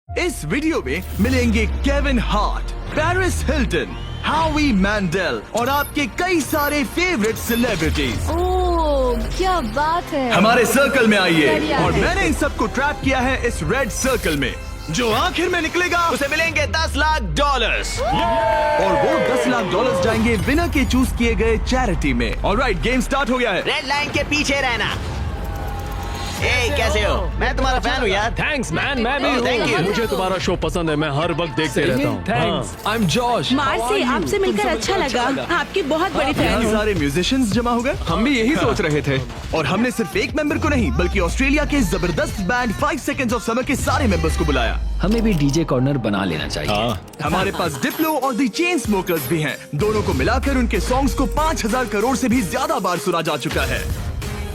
इस वीडियो में मिलेंगे केविन हार्ट, पेरिस हिल्टन, हावी मैंडेल और आपके कई सारे फेवरेट सेलिब्रिटीज। ओह क्या बात है। हमारे सर्कल में आइए बढ़िया और है। मैंने इन सबको ट्रैप किया है इस रेड सर्कल में। जो आखिर में निकलेगा उसे मिलेंगे $10 लाख। और वो $10 लाख जाएंगे विनर के चूज किए गए चैरिटी में। ऑलराइट, गेम स्टार्ट हो गया है। रेड लाइन के पीछे रहना। कैसे हो? मैं तुम्हारा फैन हूँ यार। थैंक्स मैन, मैं भी Oh, thank you. हूँ। मुझे तुम्हारा शो पसंद है, मैं हर वक्त देखते रहता हूँ। Thanks, I am Josh. Marcy, आपसे मिलकर अच्छा लगा। आपकी बहुत बड़ी फैन यहाँ हूँ। सारे म्यूजिशियंस जमा हो गए। हम भी यही सोच रहे थे। और हमने सिर्फ एक मेंबर को नहीं बल्कि ऑस्ट्रेलिया के जबरदस्त बैंड 5 सेकंड्स ऑफ समर के सारे मेंबर्स को बुलाया। हमें भी डीजे कॉर्नर बना लेना चाहिए। हमारे पास डिप्लो और दी चेन स्मोकर्स भी हैं। दोनों को मिलाकर उनके सॉन्ग्स को 5000 करोड़ से भी ज्यादा बार सुना जा चुका है।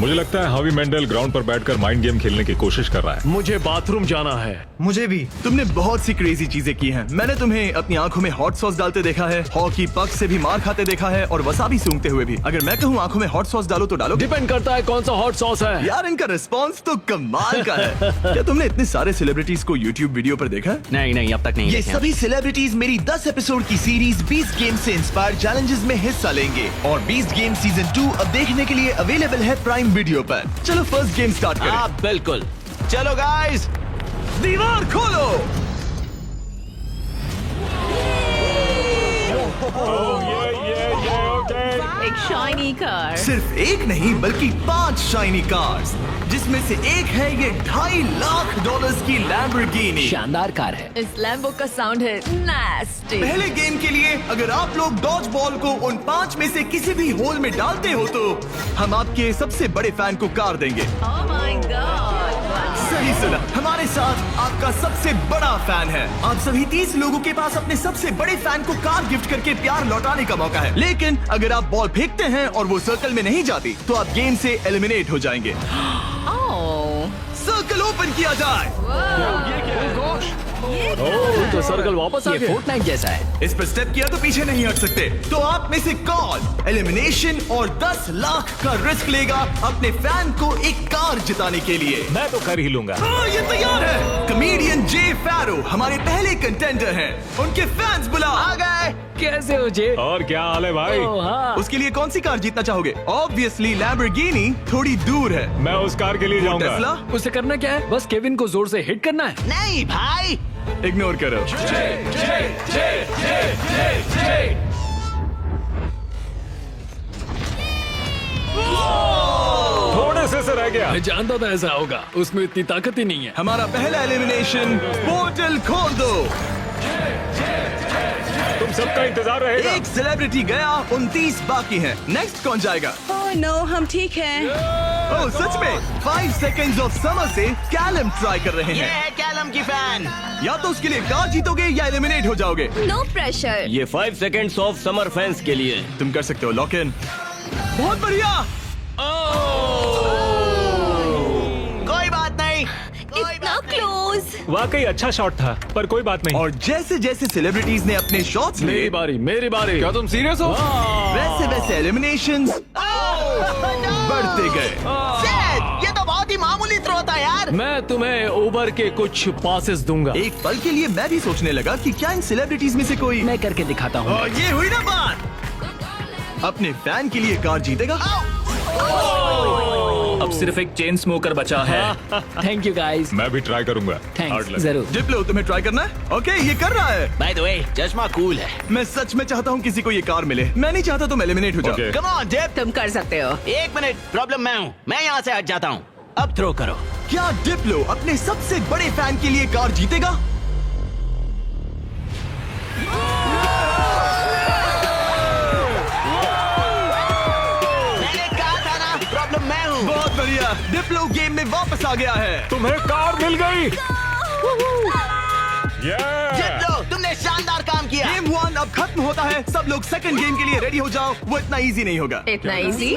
मुझे लगता है हावी मेंडल ग्राउंड पर बैठकर माइंड गेम खेलने की कोशिश कर रहा है। मुझे बाथरूम जाना है। मुझे भी। तुमने बहुत सी क्रेजी चीजें की हैं। मैंने तुम्हें अपनी आंखों में हॉट सॉस डालते देखा है, हॉकी पक से भी मार खाते देखा है और वसाबी सूंघते हुए भी। अगर मैं कहूँ आंखों में हॉट सॉस डालो तो डालो? डिपेंड करता है कौन सा हॉट सॉस है। यार इनका रिस्पॉन्स तो कमाल का है। क्या तुमने इतने सारे सेलिब्रिटीज को यूट्यूब वीडियो पर देखा है? नहीं अब तक नहीं। ये सभी सेलिब्रिटीज मेरी 10 एपिसोड की सीरीज 20 गेम से इंस्पायर चैलेंजेस में हिस्सा लेंगे और 20 गेम सीजन 2 अब देखने के लिए अवेलेबल है प्राइम वीडियो पर। चलो फर्स्ट गेम स्टार्ट करें। हाँ बिल्कुल, चलो गाइस। दीवार खोलो। एक शाइनी कार। सिर्फ एक नहीं बल्कि 5 शाइनी कार्स, जिसमें से एक है ये $2.5 लाख की लैम्बोर्गिनी। शानदार कार है। इस लैम्बो का साउंड है नास्टी। पहले गेम के लिए अगर आप लोग डॉज बॉल को उन 5 में से किसी भी होल में डालते हो तो हम आपके सबसे बड़े फैन को कार देंगे। Oh my God. सही सुना, हमारे साथ आपका सबसे बड़ा फैन है। आप सभी 30 लोगों के पास अपने सबसे बड़े फैन को कार गिफ्ट करके प्यार लौटाने का मौका है। लेकिन अगर आप बॉल फेंकते हैं और वो सर्कल में नहीं जाती तो आप गेम से एलिमिनेट हो जाएंगे। ओह सर्कल ओपन किया जाए। तो सर्कल वापस आ ये गया। फोर्टनाइट जैसा है। इस पर स्टेप किया तो पीछे नहीं हट सकते। तो आप में से कौन एलिमिनेशन और 10 लाख का रिस्क लेगा अपने फैन को एक कार जिताने के लिए? मैं तो कर ही लूंगा। हाँ, ये तैयार है। कमेडियन जे फैरो हमारे पहले कंटेंडर हैं। उनके फैंस बुलाओ। आ गए। कैसे हो जे? और क्या हाल है भाई? ओह, हाँ। उसके लिए कौन सी कार जीतना चाहोगे? ऑब्वियसली लैम्बोर्गिनी थोड़ी दूर है। मैं उस कार के लिए जाऊंगा। टेस्ला उसे करना क्या है? बस केविन को जोर से हिट करना है। नहीं भाई, इग्नोर करो। थोड़े से रह गया। मैं जानता था ऐसा होगा, उसमें इतनी ताकत ही नहीं है। हमारा पहला एलिमिनेशन, पोर्टल खोल दो। तुम सबका इंतजार रहेगा। एक सेलिब्रिटी गया, 29 बाकी हैं। नेक्स्ट कौन जाएगा? ओह नो, हम ठीक हैं। ओह सच में 5 सेकंड्स ऑफ समर से कैलम ट्राई कर रहे ये हैं। है कैलम की फैन। या तो उसके लिए कार जीतोगे या एलिमिनेट हो जाओगे। No pressure. ये 5 सेकंड्स ऑफ समर फैंस के लिए। तुम कर सकते हो लॉक इन। बहुत बढ़िया। कोई बात नहीं, कोई इतना बात नहीं। क्लोज। वाकई अच्छा शॉट था, पर कोई बात नहीं। और जैसे जैसे सेलिब्रिटीज ने अपने शॉट्स मेरी लिए, बारी, मेरी बारी। क्या तुम सीरियस हो? वैसे वैसे एलिमिनेशंस बढ़ते गए। Shit, ये तो बहुत ही मामूली थ्रो था यार। मैं तुम्हें उबर के कुछ पासेस दूंगा। एक पल के लिए मैं भी सोचने लगा कि क्या इन सेलिब्रिटीज में से कोई मैं करके दिखाता हूँ। और ये हुई ना बात। अपने फैन के लिए कार जीतेगा। अब सिर्फ एक चेन स्मोकर बचा है। Thank you guys. मैं भी ट्राई करूंगा। Hard thanks, luck। जरूर। डिप्लो तुम्हें ट्राई करना है? ओके, ये कर रहा है। बाय द वे, चश्मा कूल है। मैं सच में चाहता हूँ किसी को ये कार मिले। मैं नहीं चाहता तुम एलिमिनेट हो जाओ। Okay। कम ऑन डिप, तुम कर सकते हो। एक मिनट, प्रॉब्लम मैं हूँ। मैं यहाँ से हट जाता हूँ। अब थ्रो करो। क्या डिप्लो अपने सबसे बड़े फैन के लिए कार जीतेगा? मैंने कहा था ना, प्रॉब्लम मैं हूँ। बहुत बढ़िया, डिप्लो गेम में वापस आ गया है। तुम्हें कार मिल गई। जीत लो, तुमने शानदार काम किया। गेम 1 अब खत्म होता है। सब लोग सेकंड गेम के लिए रेडी हो जाओ। वो इतना इजी नहीं होगा। इतना इजी?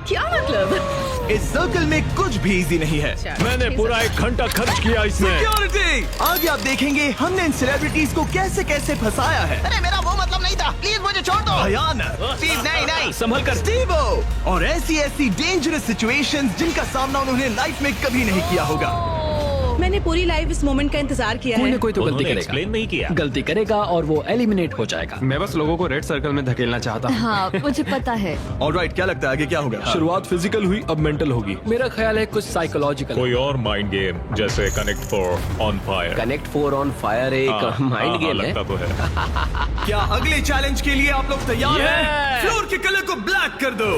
क्या मतलब? इस सर्कल में कुछ भी इजी नहीं है। मैंने पूरा 1 घंटा खर्च किया इसमें। सिक्योरिटी, आगे आप देखेंगे हमने इन सेलिब्रिटीज को कैसे कैसे फंसाया है। अरे मेरा वो मतलब नहीं था, प्लीज मुझे छोड़ दो। भयानक। प्लीज नहीं नहीं। संभल कर। स्टीवो, और ऐसी ऐसी डेंजरस सिचुएशंस जिनका सामना उन्होंने लाइफ में कभी नहीं किया होगा। मैंने पूरी लाइफ इस मोमेंट का इंतजार किया कोई है। ना कोई तो गलती उन्होंने करेगा, एक्सप्लेन नहीं किया। गलती करेगा और वो एलिमिनेट हो जाएगा। मैं बस लोगों को रेड सर्कल में धकेलना चाहता हूँ। हाँ मुझे पता है। ऑलराइट, क्या लगता है आगे क्या होगा? शुरुआत फिजिकल हुई, अब मेंटल होगी। मेरा ख्याल है कुछ साइकोलॉजिकल। कोई और माइंड गेम जैसे connect for on fire. Connect 4 on fire एक माइंड गेम है। लगता तो है। क्या अगले चैलेंज के लिए आप लोग तैयार हैं? फ्लोर के कलर को ब्लैक कर दो।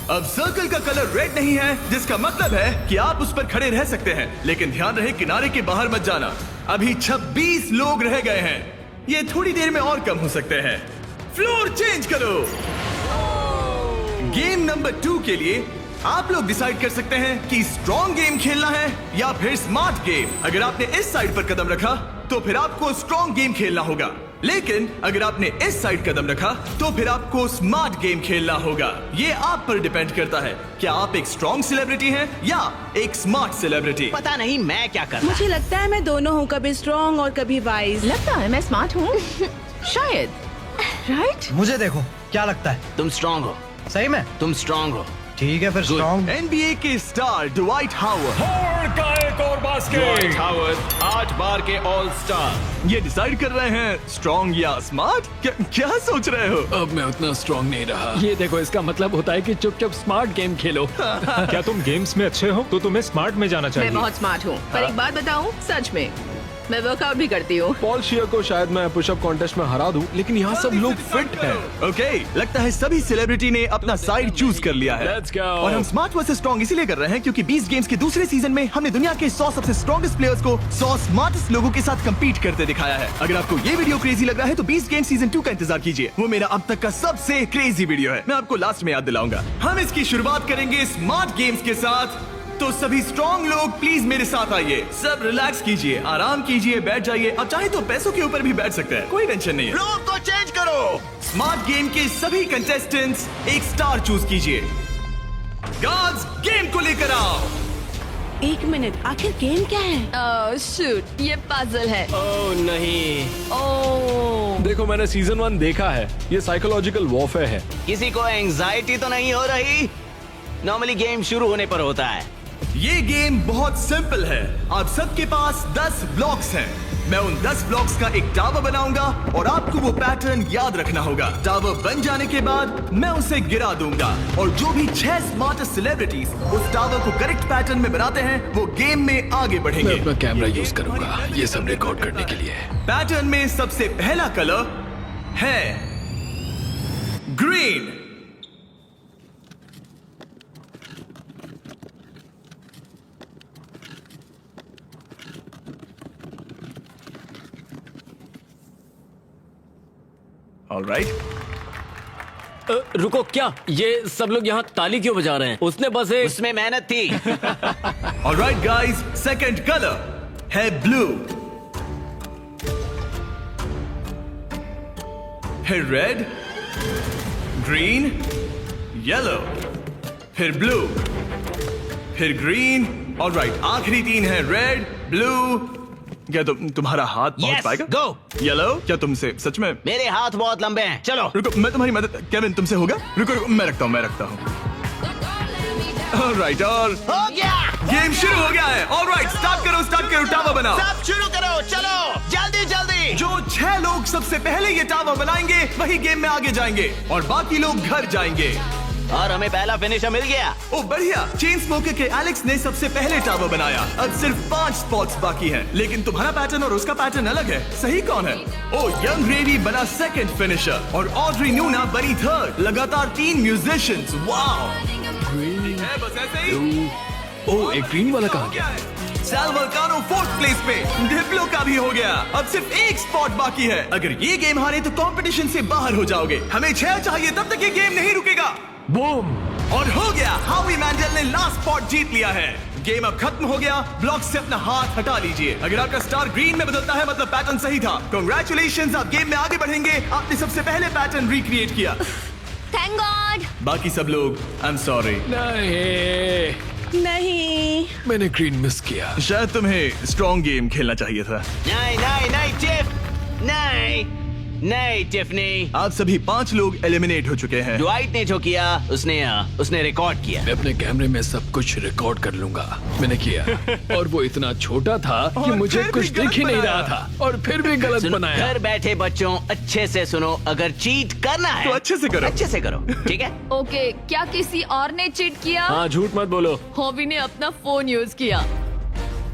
अब सर्कल का कलर रेड नहीं है, जिसका मतलब है कि आप उस पर खड़े रह सकते हैं, लेकिन ध्यान रहे किनारे के बाहर मत जाना। अभी 26 लोग रह गए हैं, ये थोड़ी देर में और कम हो सकते हैं। फ्लोर चेंज करो। गेम नंबर 2 के लिए आप लोग डिसाइड कर सकते हैं कि स्ट्रॉन्ग गेम खेलना है या फिर स्मार्ट गेम। अगर आपने इस साइड पर कदम रखा तो फिर आपको स्ट्रॉन्ग गेम खेलना होगा, लेकिन अगर आपने इस साइड कदम रखा तो फिर आपको स्मार्ट गेम खेलना होगा। ये आप पर डिपेंड करता है, क्या आप एक स्ट्रॉन्ग सेलिब्रिटी हैं या एक स्मार्ट सेलिब्रिटी। पता नहीं मैं क्या कर रहा। मुझे लगता है मैं दोनों हूँ, कभी स्ट्रॉन्ग और कभी वाइज। लगता है मैं स्मार्ट हूँ। शायद। राइट। मुझे देखो, क्या लगता है? तुम स्ट्रांग हो, सही में? तुम स्ट्रांग हो। ठीक है फिर स्ट्रॉन्ग। NBA के स्टार ड्वाइट हावर्ड। का एक और बास्केट। 8 बार के ऑल स्टार। ये डिसाइड कर रहे हैं स्ट्रॉन्ग या स्मार्ट। क्या सोच रहे हो? अब मैं उतना स्ट्रांग नहीं रहा। ये देखो, इसका मतलब होता है कि चुपचाप स्मार्ट गेम खेलो। क्या तुम गेम्स में अच्छे हो तो तुम्हें स्मार्ट में जाना मैं चाहिए। बहुत स्मार्ट हूँ, पर एक बात बताऊँ, सच में मैं वर्कआउट भी करती हूँ। पॉल शियर को शायद मैं पुशअप कॉन्टेस्ट में हरा दूं, लेकिन यहाँ सब लोग फिट हैं। ओके, लगता है सभी सेलिब्रिटी ने अपना साइड चूज कर लिया है। Let's go. और हम स्मार्ट वर्सेस स्ट्रॉन्ग इसीलिए कर रहे हैं क्योंकि 20 गेम्स के दूसरे सीजन में हमने दुनिया के 100 सबसे स्ट्रॉन्गेस्ट प्लेयर्स को 100 स्मार्टेस्ट लोगों के साथ कम्पीट करते दिखाया है। अगर आपको ये वीडियो क्रेजी लग रहा है तो 20 गेम सीजन 2 का इंतजार कीजिए। वो मेरा अब तक का सबसे क्रेजी वीडियो है, मैं आपको लास्ट में याद दिलाऊंगा। हम इसकी शुरुआत करेंगे स्मार्ट गेम्स के साथ। तो सभी स्ट्रॉन्ग लोग प्लीज मेरे साथ आइए। सब रिलैक्स कीजिए, आराम कीजिए, बैठ जाइए। अब चाहे तो पैसों के ऊपर भी बैठ सकते हैं, कोई टेंशन नहीं है। फ्लोर को चेंज करो। स्मार्ट गेम के सभी कंटेस्टेंट्स एक स्टार चूज कीजिए। गार्ड्स, गेम को लेकर आओ। 1 मिनट, आखिर गेम क्या है? शूट, ये पजल है। ओह नहीं। ओह देखो, मैंने सीजन 1 देखा है, ये साइकोलॉजिकल वॉरफेयर है। किसी को एंजाइटी तो नहीं हो रही? नॉर्मली गेम शुरू होने पर होता है। ये गेम बहुत सिंपल है। आप सबके पास 10 ब्लॉक्स हैं। मैं उन 10 ब्लॉक्स का एक टावर बनाऊंगा और आपको वो पैटर्न याद रखना होगा। टावर बन जाने के बाद मैं उसे गिरा दूंगा और जो भी 6 स्मार्टेस्ट सेलिब्रिटीज उस टावर को करेक्ट पैटर्न में बनाते हैं वो गेम में आगे मैं बढ़ेंगे। अपना कैमरा यूज करूंगा ये सब रिकॉर्ड करने के लिए। पैटर्न में सबसे पहला कलर है ग्रीन। ऑलराइट, रुको, क्या ये सब लोग यहाँ ताली क्यों बजा रहे हैं? उसने बस एक उसमें मेहनत थी। ऑलराइट गाइस, सेकंड कलर है ब्लू। फिर रेड, ग्रीन, येलो, फिर ब्लू, फिर ग्रीन। ऑलराइट, आखिरी 3 है रेड, ब्लू। क्या तुम्हारा हाथ पहुंच Yes, पाएगा? go. येलो, क्या तुमसे सच में? मेरे हाथ बहुत लंबे हैं, चलो। रुको, मैं तुम्हारी मदद। केविन, तुमसे होगा? रुको, मैं रखता हूँ। ऑलराइट, और हो गया। गेम शुरू हो गया है। ऑलराइट, स्टार्ट करो, टावर बनाओ। सब शुरू करो, चलो जल्दी जल्दी। जो 6 लोग सबसे पहले ये टावर बनाएंगे वही गेम में आगे जाएंगे और बाकी लोग घर जाएंगे। और हमें पहला फिनिशर मिल गया। ओ बढ़िया, चेन स्मोकर के एलेक्स ने सबसे पहले टावर बनाया। अब सिर्फ 5 स्पॉट्स बाकी हैं, लेकिन तुम्हारा पैटर्न और उसका पैटर्न अलग है। सही कौन है? ओ, यंग रेडी बना सेकंड फिनिशर और ऑड्री न्यूना बनी थर्ड। लगातार 3 म्यूजिशियंस। वाओ, है बस ऐसे ही। ओह, एक ग्रीन वाला कहाँ गया? सैल वल्कानो 4th प्लेस पे। डिप्लो का भी हो गया। अब सिर्फ 1 स्पॉट बाकी है। अगर ये गेम हारे तो कंपटीशन से बाहर हो जाओगे। हमें 6 चाहिए, तब तक ये गेम नहीं रुकेगा। बूम! और हो गया, हावी मैंडल ने लास्ट स्पॉट जीत लिया है। गेम अब खत्म हो गया। ब्लॉक से अपना हाथ हटा लीजिए। अगर आपका स्टार ग्रीन में बदलता है मतलब पैटर्न सही था। कांग्रेचुलेशंस, आप गेम में आगे बढ़ेंगे। आपने सबसे पहले पैटर्न रिक्रिएट किया। Thank God. बाकी सब लोग आई एम सॉरी। नहीं, मैंने ग्रीन मिस किया। शायद तुम्हें स्ट्रॉन्ग गेम खेलना चाहिए था। नहीं नहीं नहीं चिप, नहीं। नहीं टिफनी, आप सभी 5 लोग एलिमिनेट हो चुके हैं। ड्वाइट ने जो किया उसने रिकॉर्ड किया। मैं अपने कैमरे में सब कुछ रिकॉर्ड कर लूंगा। मैंने किया और वो इतना छोटा था कि और मुझे फिर कुछ भी दिख ही गलत नहीं रहा बनाया। था और फिर भी गलत बनाया। घर बैठे बच्चों अच्छे से सुनो, अगर चीट करना है तो अच्छे से करो। अच्छे से करो, ठीक है? ओके, क्या किसी और ने चीट किया? हाँ, झूठ मत बोलो। हॉबी ने अपना फोन यूज किया।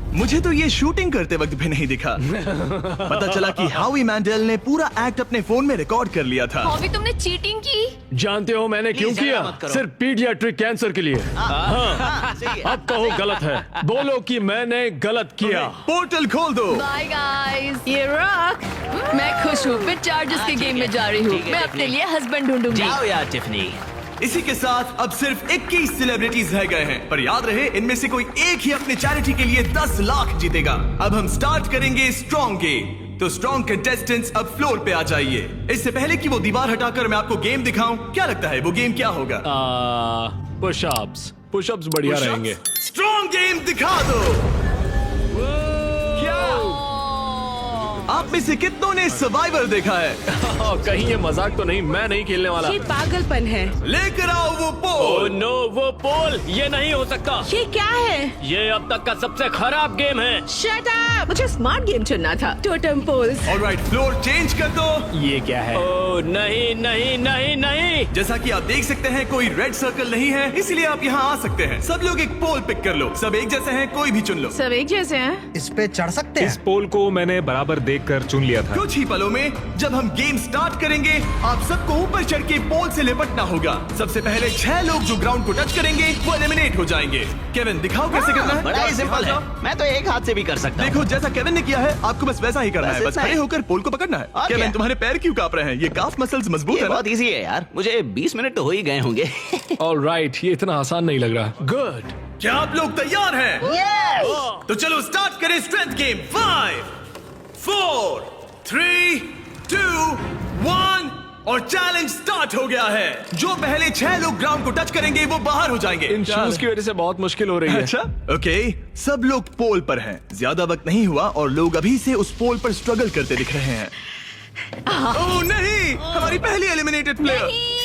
मुझे तो ये शूटिंग करते वक्त भी नहीं दिखा। पता चला कि हावी मैंडल ने पूरा एक्ट अपने फोन में रिकॉर्ड कर लिया था। हॉबी, तुमने चीटिंग की? जानते हो मैंने क्यों झगड़ा किया? मत करो। सिर्फ पीडियाट्रिक कैंसर के लिए। हाँ, सही है। अब कहो गलत है। बोलो कि मैंने गलत किया। पोर्टल खोल दो। Bye guys. ये रॉक। मैं खुश हूँ, मैं चार्जर्स के गेम में जा रही हूँ। ठीक है, मैं ठीक अपने है। लिए हस्बैंड ढूंढूंगी। जाओ यार टिफनी। इसी के साथ अब सिर्फ 21 सेलिब्रिटीज रह गए हैं, पर याद रहे इनमें से कोई एक ही अपने चैरिटी के लिए 10 लाख जीतेगा। अब हम स्टार्ट करेंगे स्ट्रॉन्ग गेम। तो स्ट्रॉन्ग कंटेस्टेंट्स अब फ्लोर पे आ जाइए। इससे पहले कि वो दीवार हटाकर मैं आपको गेम दिखाऊं, क्या लगता है वो गेम क्या होगा? पुशअप्स। पुशअप्स बढ़िया रहेंगे। स्ट्रॉन्ग गेम दिखा दो। क्या आप में से कितनों ने सर्वाइवर देखा है? कहीं ये मजाक तो नहीं? मैं नहीं खेलने वाला। ये पागलपन है। लेकर आओ वो ओह पोल। नो, वो पोल, ये नहीं हो सकता। ये क्या है? ये अब तक का सबसे खराब गेम है। Shut up. मुझे स्मार्ट गेम चुनना था। Totem poles. Alright, floor change कर दो। ये क्या है? ओह नहीं नहीं नहीं नहीं। जैसा कि आप देख सकते हैं कोई रेड सर्कल नहीं है, इसलिए आप यहाँ आ सकते हैं। सब लोग एक पोल पिक कर लो। सब एक जैसे हैं, कोई भी चुन लो। सब एक जैसे हैं। इस पे चढ़ सकते इस हैं? पोल को मैंने बराबर देखकर चुन लिया था। कुछ ही पलों में जब हम गेम स्टार्ट करेंगे, आप सबको ऊपर चढ़ के पोल से लिपटना होगा। सबसे पहले 6 लोग जो ग्राउंड को टच करेंगे वो एलिमिनेट हो जाएंगे। केविन, दिखाओ कैसे करना है। बड़ा ही सिंपल है, मैं तो एक हाथ से भी कर सकता हूँ। देखो जैसा केविन ने किया है, आपको बस वैसा ही करना बस है। बस इतना ही। खड़े होकर पोल को पकड़ना है। और केविन, क्या? तुम्हारे पैर क्यों कांप रहे हैं? ये काफ मसल्स मजबूत ये है ना? बहुत इजी है यार, मुझे 20 मिनट तो हो ही गए होंगे। ऑलराइट, ये इतना आसान नहीं लग रहा। गुड। क्या आप लोग तैयार हैं? तो चलो स्टार्ट करें स्ट्रेंथ गेम। 5, 4, 3, 2, 1 और चैलेंज स्टार्ट हो गया है। जो पहले 6 लोग ग्राउंड को टच करेंगे वो बाहर हो जाएंगे। इन शूज की वजह से बहुत मुश्किल हो रही है। अच्छा, ओके, सब लोग पोल पर हैं। ज्यादा वक्त नहीं हुआ और लोग अभी से उस पोल पर स्ट्रगल करते दिख रहे हैं। ओह नहीं, हमारी पहली एलिमिनेटेड प्लेयर।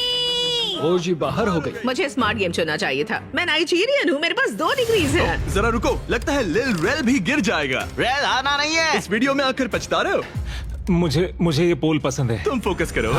ओ जी, बाहर हो गई। मुझे स्मार्ट गेम चुनना चाहिए था। मैं नाइजीरियन हूँ, मेरे पास 2 डिग्रीज है। जरा रुको, लगता है लिल रेल भी गिर जाएगा। रेल आना नहीं है। इस वीडियो में आकर पछता रहे हो? मुझे ये पोल पसंद है। तुम फोकस करो।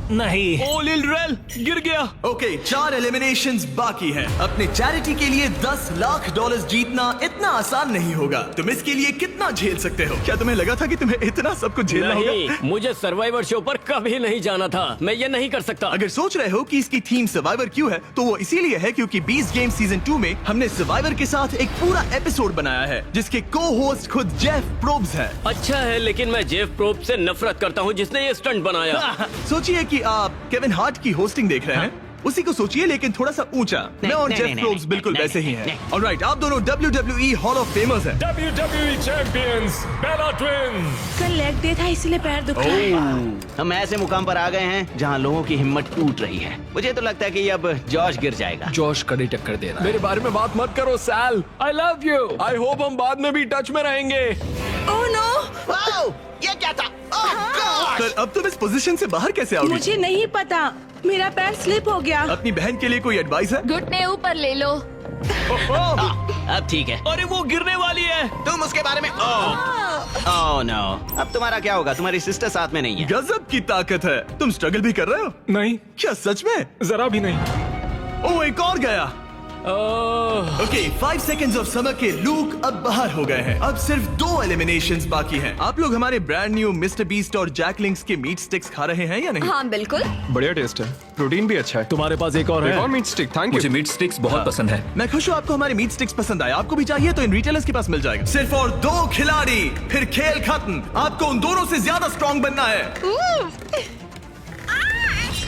नहीं। ओ लिल रेल गिर गया। ओके, 4 एलिमिनेशंस बाकी हैं। अपने चैरिटी के लिए $10 लाख जीतना इतना आसान नहीं होगा। तुम इसके लिए कितना झेल सकते हो? क्या तुम्हें लगा था कि तुम्हें इतना सब कुछ झेलना नहीं, होगा? मुझे सर्वाइवर शो पर कभी नहीं जाना था। मैं ये नहीं कर सकता। अगर सोच रहे हो कि इसकी थीम सर्वाइवर क्यों है, तो वो इसीलिए है क्योंकि 20 गेम सीजन 2 में हमने सर्वाइवर के साथ एक पूरा एपिसोड बनाया है, जिसके को होस्ट खुद जेफ प्रोब्स है। अच्छा है, लेकिन मैं जेफ प्रोब से नफरत करता हूँ जिसने ये स्टंट बनाया। सोचिए कि आप केविन हार्ट की होस्टिंग देख रहे हैं, उसी को सोचिए लेकिन थोड़ा सा ऊंचा। मैं और नहीं, जेफ नहीं, प्रोब्स नहीं, बिल्कुल नहीं, वैसे ही नहीं, हैं। ऑलराइट, आप दोनों WWE हॉल ऑफ फेमर्स हैं। WWE चैंपियंस बेला ट्विन्स। कल लेग डे था इसलिए पैर दुख रहा है। हम ऐसे मुकाम पर आ गए हैं जहाँ लोगों की हिम्मत टूट रही है। मुझे तो लगता है कि अब जॉश गिर जाएगा। जॉश कड़ी टक्कर दे रहा है। मेरे बारे में बात मत करो Sal. I love you. I hope हम बाद में भी टच में रहेंगे। Oh no. वाओ, ये क्या था? ओह गॉड! पर अब तुम इस पोजीशन से बाहर कैसे आओगे? मुझे नहीं पता, मेरा पैर स्लिप हो गया। अपनी बहन के लिए कोई एडवाइस है? घुटने ऊपर ले लो। अब ठीक है। अरे वो गिरने वाली है। तुम उसके बारे में ओह नो। अब तुम्हारा क्या होगा? तुम्हारी सिस्टर साथ में नहीं है। गजब की ताकत है। तुम स्ट्रगल भी कर रहे हो? नहीं, क्या सच में? जरा भी नहीं। ओह, एक और गया। ओके, 5 सेकंड्स ऑफ समर के लूक अब बाहर हो गए हैं। अब सिर्फ 2 एलिमिनेशंस बाकी हैं। आप लोग हमारे ब्रांड न्यू मिस्टर बीस्ट और जैकलिंग्स के मीट स्टिक्स खा रहे हैं या नहीं? हाँ बिल्कुल। बढ़िया टेस्ट है, प्रोटीन भी अच्छा है। तुम्हारे पास एक और एक है? और मीट स्टिक, थैंक यू। मुझे मीट स्टिक्स बहुत पसंद है। मैं खुश हूँ आपको हमारे मीट स्टिक्स पसंद आए। आपको भी चाहिए तो इन रिटेलर्स के पास मिल जाएगा। सिर्फ और 2 खिलाड़ी, फिर खेल खत्म। आपको उन दोनों से ज्यादा स्ट्रॉन्ग बनना है।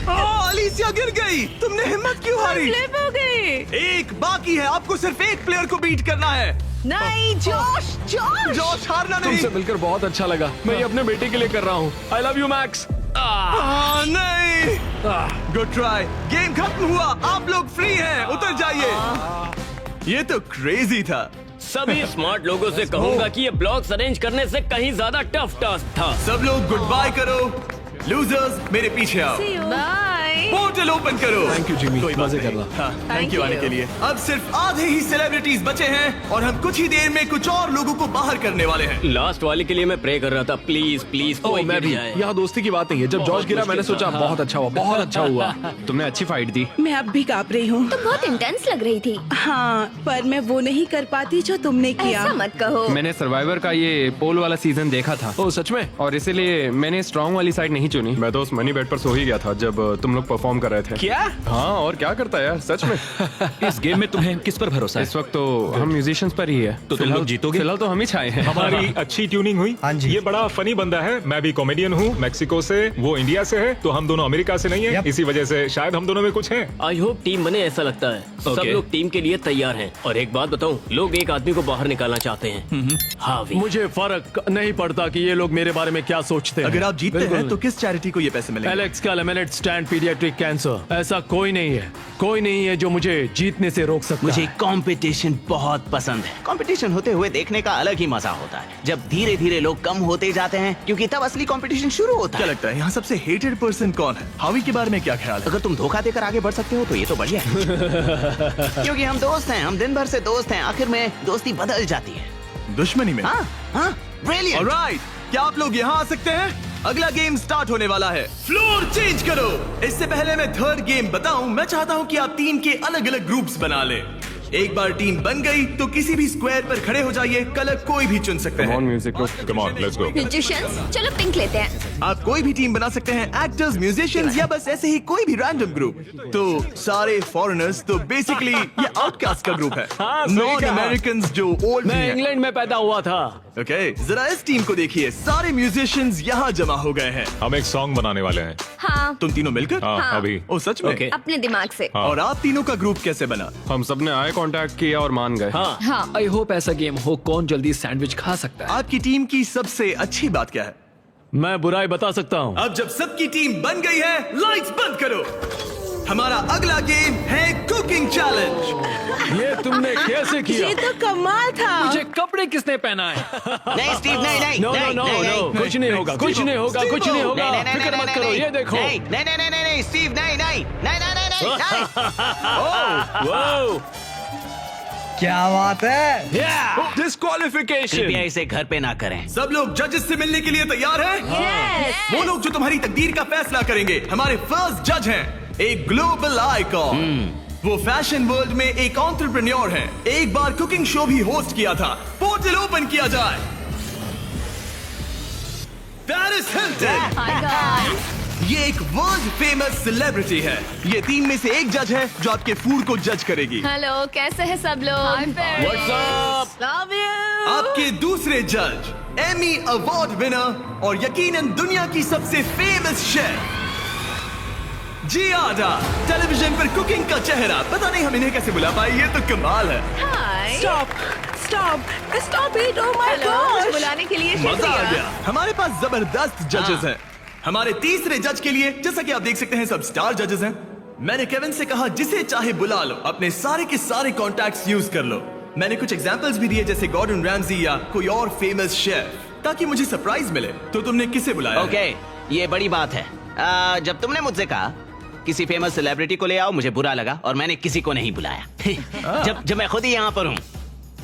अलीसिया गिर गई। तुमने हिम्मत क्यों हारी? स्लिप हो गई। एक बाकी है, आपको सिर्फ एक प्लेयर को बीट करना है। नहीं जॉश, जॉश। जॉश, हारना नहीं। तुमसे मिलकर बहुत अच्छा लगा। मैं ये अपने बेटे के लिए कर रहा हूँ। आई लव यू मैक्स। नहीं, गुड ट्राई। गेम खत्म हुआ, आप लोग फ्री हैं, उतर जाइए। ये तो क्रेजी था। सभी स्मार्ट लोगों से कहूंगा कि ये ब्लॉक्स अरेंज करने से कहीं ज्यादा टफ टास्क था। सब लोग गुड बाय करो। लूजर्स मेरे पीछे आओ। बाय। पोर्टल ओपन करो। थैंक यू जिमी, कोई बात मजे नहीं। कर रहा। हाँ, थैंक यू you. आने के लिए। अब सिर्फ आधे ही सेलिब्रिटीज बचे हैं और हम कुछ ही देर में कुछ और लोगों को बाहर करने वाले हैं। लास्ट वाले के लिए मैं प्रे कर रहा था, प्लीज प्लीज ओ कोई मैं गिर भी। जाए। यहाँ दोस्ती की बात नहीं है। जब जॉर्ज गिरा मैंने सोचा बहुत अच्छा हुआ, बहुत अच्छा हुआ। तुमने अच्छी फाइट दी। मैं अब भी कांप रही हूँ। बहुत इंटेंस लग रही थी। हाँ, पर मैं वो नहीं कर पाती जो तुमने किया। ऐसा मत कहो। मैंने सर्वाइवर का ये पोल वाला सीजन देखा था ओ सच में? और इसीलिए मैंने स्ट्रांग वाली साइड नहीं चुनी। मैं तो उस मनी बेड पर सो ही गया था जब तुम लोग परफॉर्म कर रहे थे। क्या? हाँ, और क्या करता है यार, सच में। इस गेम में तुम्हें किस पर भरोसा है? इस वक्त तो हम म्यूजिशियंस पर ही है। तो तुम लोग जीतोगे? फिलहाल तो हम ही छाए हैं। हमारी अच्छी ट्यूनिंग हुई। हाँ जी। ये बड़ा फनी बंदा है। मैं भी कॉमेडियन हूँ, मैक्सिको से, वो इंडिया से है, तो हम दोनों अमेरिका से नहीं है। Yep. इसी वजह से शायद हम दोनों में कुछ है। आई होप टीम बने, ऐसा लगता है। सब Okay. लोग टीम के लिए तैयार हैं। और एक बात बताऊं, लोग एक आदमी को बाहर निकालना चाहते हैं। हावी। मुझे फर्क नहीं पड़ता कि ये लोग मेरे बारे में क्या सोचते हैं। अगर आप जीतते हैं तो किस चैरिटी को ये पैसे मिलेंगे? एलेक्स का लेमिनेट स्टैंड पीडियाट्रिक कैंसर। ऐसा कोई नहीं है, कोई नहीं है जो मुझे जीतने से रोक सकता मुझे है। कंपटीशन बहुत पसंद है। कंपटीशन होते हुए देखने का अलग ही मजा होता है, जब धीरे धीरे लोग कम होते जाते हैं, क्योंकि तब असली कंपटीशन शुरू होता क्या है। लगता है यहाँ सबसे हेटेड पर्सन कौन है? हावी के बारे में क्या ख्याल है? अगर तुम धोखा देकर आगे बढ़ सकते हो तो ये तो बढ़िया है। क्योंकि हम दोस्त हैं, हम दिन भर से दोस्त हैं, आखिर में दोस्ती बदल जाती है। दुश्मनी में। हाँ हाँ, ब्रिलियंट। ऑलराइट, क्या आप लोग यहाँ आ सकते हैं? अगला गेम स्टार्ट होने वाला है। फ्लोर चेंज करो। इससे पहले मैं थर्ड गेम बताऊं, मैं चाहता हूं कि आप टीम के अलग अलग ग्रुप्स बना लें। एक बार टीम बन गई तो किसी भी स्क्वायर पर खड़े हो जाइए, कलर कोई भी चुन सकते Come on, हैं। music group. Come on, let's go. Musicians, चलो पिंक लेते हैं। आप कोई भी टीम बना सकते हैं, एक्टर्स, म्यूजिशियंस या बस ऐसे ही कोई भी रैंडम ग्रुप। तो सारे फॉरेनर्स, तो बेसिकली ये आउटकास्ट का ग्रुप है। हाँ, सही नॉन कहा। अमेरिकन जो ओल्ड मैं इंग्लैंड में पैदा हुआ था। ओके, जरा इस टीम को देखिए, सारे म्यूजिशियंस यहाँ जमा हो गए हैं। हम एक सॉन्ग बनाने वाले हैं। हाँ, तुम तीनों मिलकर? हाँ, अभी। ओ सच में? Okay. अपने दिमाग से। हाँ। और आप तीनों का ग्रुप कैसे बना? हम सबने आई कांटेक्ट किया और मान गए। हाँ, हाँ, आई होप ऐसा गेम हो कौन जल्दी सैंडविच खा सकता है। आपकी टीम की सबसे अच्छी बात क्या है? मैं बुराई बता सकता हूँ। अब जब सबकी टीम बन गई है, लाइट्स बंद करो। हमारा अगला गेम है कुकिंग चैलेंज। ये तुमने कैसे किया? ये तो कमाल था। मुझे कपड़े किसने पहना है? नहीं स्टीव, नहीं नहीं नो नो नहीं, नो नहीं, नो, नहीं। कुछ नहीं होगा, कुछ नहीं होगा, कुछ नहीं होगा। नहीं, नहीं, फिक्र नहीं, मत नहीं, करो, नहीं, ये देखो। नहीं नहीं नहीं नहीं नहीं स्टीव, नहीं नहीं नहीं नहीं नहीं नहीं। वाओ, क्या बात है? कृपया डिस्क्वालिफिकेशन। इसे घर पे ना करें। सब लोग जजेस से मिलने के लिए तैयार हैं? वो लोग जो तुम्हारी तकदीर का फैसला करेंगे, हमारे फर्स्ट जज हैं, एक ग्लोबल आइकॉन। वो फैशन वर्ल्ड में एक एंटरप्रेन्योर हैं, एक बार कुकिंग शो भी होस्ट किया था। पोर्टल ओपन किया जाए। Paris Hilton. Hi guys. ये एक वर्ल्ड फेमस सेलिब्रिटी है। ये टीम में से एक जज है जो आपके फूड को जज करेगी। हेलो, कैसे हैं सब लोग? हाय What's up? Love you. आपके दूसरे जज, एमी अवार्ड विनर और यकीनन दुनिया की सबसे फेमस शेफ जियाडा, टेलीविजन पर कुकिंग का चेहरा। पता नहीं हम इन्हें कैसे बुला पाए, ये तो कमाल है। Hi. Stop stop stop it. Oh my hello, मुझे गॉड। बुलाने के लिए मजा आ शुक्रिया। गया। हमारे पास जबरदस्त जजेस हैं। हमारे तीसरे जज के लिए, जैसा कि आप देख सकते हैं, सब स्टार जजेस हैं। मैंने केविन से कहा जिसे चाहे बुला लो, अपने सारे के सारे कॉन्टैक्ट्स यूज कर लो। मैंने कुछ एग्जांपल्स भी दिए, जैसे गॉर्डन रैमजी या कोई और फेमस शेफ, ताकि मुझे सरप्राइज मिले। तो तुमने किसे बुलाया? ओके, ये बड़ी बात है। जब तुमने मुझसे कहा किसी फेमस सेलिब्रिटी को ले आओ, मुझे बुरा लगा और मैंने किसी को नहीं बुलाया। जब मैं खुद ही यहाँ पर हूँ,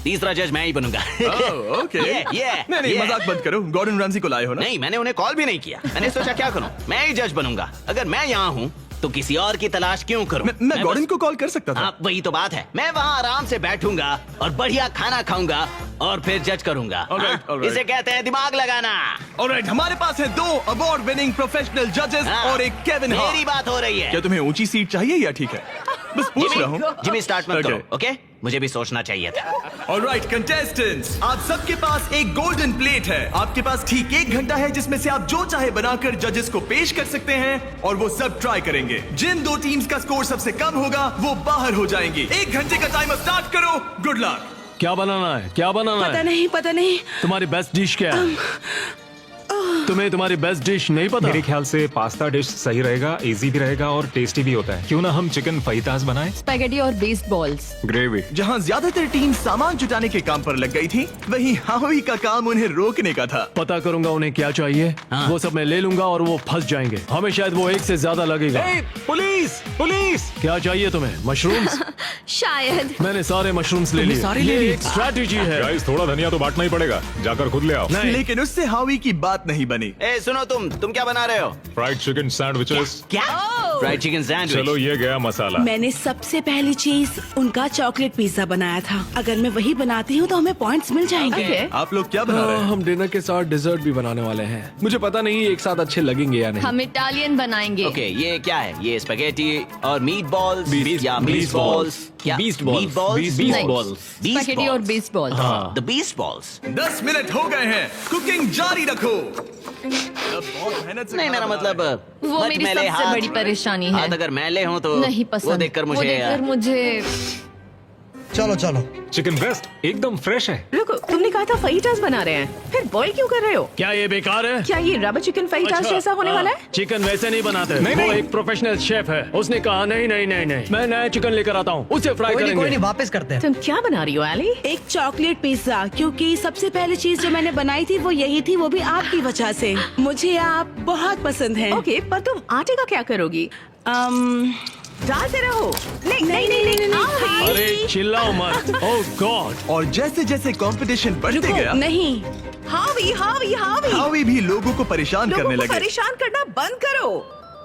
तीसरा जज मैं ही बनूंगा। ओके। Yeah, नहीं, yeah. मजाक बंद करो। गॉर्डन रैमजी को लाए हो ना? नहीं, मैंने उन्हें कॉल भी नहीं किया। मैंने सोचा क्या करूं, मैं ही जज बनूंगा। अगर मैं यहाँ हूँ तो किसी और की तलाश क्यों करूं? मैं गॉर्डन को कॉल कर सकता था। हाँ, वही तो बात है। मैं वहाँ आराम से बैठूंगा और बढ़िया खाना खाऊंगा और फिर जज करूंगा। Alright, हाँ, alright. इसे कहते हैं दिमाग लगाना। ऑलराइट, हमारे पास है 2 अवार्ड विनिंग प्रोफेशनल जजेस हाँ, और एक केविन हार्ट। मेरी बात हो रही है। क्या तुम्हें ऊंची सीट चाहिए या ठीक है? बस पूछ रहा हूँ। जिमी स्टार्ट मत Okay. करो, ओके? मुझे भी सोचना चाहिए था। ऑलराइट कंटेस्टेंट्स, आप सबके पास एक गोल्डन प्लेट है। आपके पास ठीक 1 घंटा है जिसमें से आप जो चाहे बनाकर जजेस को पेश कर सकते हैं और वो सब ट्राई करेंगे। जिन 2 टीम्स का स्कोर सबसे कम होगा वो बाहर हो जाएंगे। 1 घंटे का टाइमर स्टार्ट करो। Good luck. क्या बनाना है? क्या बनाना पता है? नहीं, पता नहीं। तुम्हारी बेस्ट डिश क्या है? तुम्हें तुम्हारी बेस्ट डिश नहीं पता? मेरे ख्याल से पास्ता डिश सही रहेगा, इजी भी रहेगा और टेस्टी भी होता है। क्यों ना हम चिकन फाजितास बनाएं? स्पैगेटी और बेस्ड बॉल्स। ग्रेवी। जहाँ ज्यादातर टीम सामान जुटाने के काम पर लग गई थी, वहीं हावी का काम उन्हें रोकने का था। पता करूंगा उन्हें क्या चाहिए, वो सब मैं ले लूंगा और वो फंस जाएंगे। हमें शायद वो एक से ज्यादा लगेगा। Police police! क्या चाहिए तुम्हें? मशरूम्स? शायद। मैंने सारे मशरूम्स ले लिए। ये एक स्ट्रैटेजी है। गाइस, थोड़ा धनिया तो बांटना ही पड़ेगा, जाकर खुद ले आओ। नहीं। लेकिन उससे हावी की बात नहीं बनी। ए सुनो, तुम क्या बना रहे हो? Fried chicken sandwiches. क्या? Fried chicken sandwich. चलो ये गया मसाला। मैंने सबसे पहली चीज उनका चॉकलेट पिज्जा बनाया था। अगर मैं वही बनाती हूँ तो हमें पॉइंट्स मिल जाएंगे। आप लोग क्या बना रहे हैं? हम डिनर के साथ डिजर्ट भी बनाने वाले हैं। मुझे पता नहीं एक साथ अच्छे लगेंगे या नहीं। हम इटालियन बनाएंगे। ओके, ये क्या है? ये स्पैगेटी और मीट बॉल्स या Beast मीट बॉल्स? क्या? Beast balls. Meat balls? Beast balls. Spaghetti और beast balls. The beast balls. 10 minute हो गए हैं, कुकिंग जारी रखो। बहुत मेहनत से नहीं, खाना मेरा बना मतलब रहे हैं। वो मेरी सबसे बड़ी परेशानी है। हाथ अगर मैले हों तो नहीं पसंद। वो देखकर मुझे चलो चलो। चिकन ब्रेस्ट एकदम फ्रेश है। रुको, तुमने कहा था फाइटास बना रहे हैं, फिर बॉईल क्यों कर रहे हो? क्या ये बेकार है? क्या ये रबर चिकन फाइटास जैसा होने वाला है? चिकन वैसे नहीं बनाते। वो एक प्रोफेशनल शेफ है। उसने कहा नहीं नहीं नहीं नहीं, मैं नया चिकन लेकर आता हूँ, उसे फ्राई कोई करेंगे। नहीं, वापस करते हैं। तुम क्या बना रही हो एली? एक चॉकलेट पिज्जा, क्योंकि सबसे पहली चीज जो मैंने बनाई थी वो यही थी, वो भी आपकी वजह से। मुझे आप बहुत पसंद हैं। ओके, पर तुम आटे का क्या करोगी? डालते रहो। नहीं नहीं नहीं नहीं, नहीं। अरे चिल्लाओ मत। ओह गॉड। और जैसे जैसे कंपटीशन बढ़ते गया, नहीं, हावी हावी हावी। हावी भी लोगों को परेशान लोगों करने को लगे। परेशान करना बंद करो।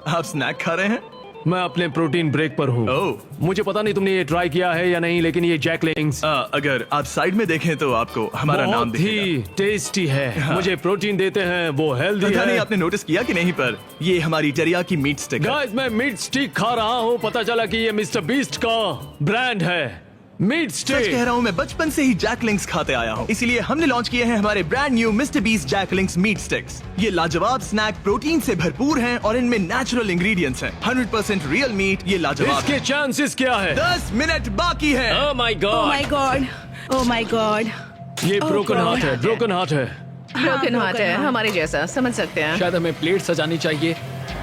आप स्नैक खा रहे हैं? मैं अपने प्रोटीन ब्रेक पर हूँ। ओह। मुझे पता नहीं तुमने ये ट्राई किया है या नहीं, लेकिन ये जैकलिंग्स अगर आप साइड में देखें तो आपको हमारा नाम बहुत ही टेस्टी है। मुझे प्रोटीन देते हैं, वो हेल्दी पता नहीं है। आपने नोटिस किया कि नहीं, पर ये हमारी टेरियाकी मीट स्टिक है। गाइस, मैं मीट स्टिक खा रहा हूँ। पता चला कि ये मिस्टर बीस्ट का ब्रांड है, मीट सच स्टिक। कह रहा हूँ, मैं बचपन से ही जैकलिंग्स खाते आया हूँ, इसीलिए हमने लॉन्च किए हैं हमारे brand new Mister Beast Jack Links meat sticks. ये लाजवाब स्नैक प्रोटीन से भरपूर हैं और इनमें नेचुरल इंग्रेडिएंट्स हैं। 100% रियल मीट। ये लाजवाब इसके है। चांसेस क्या है? 10 मिनट बाकी है। Oh my oh God. My God, oh my God. ये Oh ब्रोकन God. हार्ट है, ब्रोकन हार्ट है। ब्रोकन हार्ट है हमारे जैसा, समझ सकते हैं। शायद हमें प्लेट सजानी चाहिए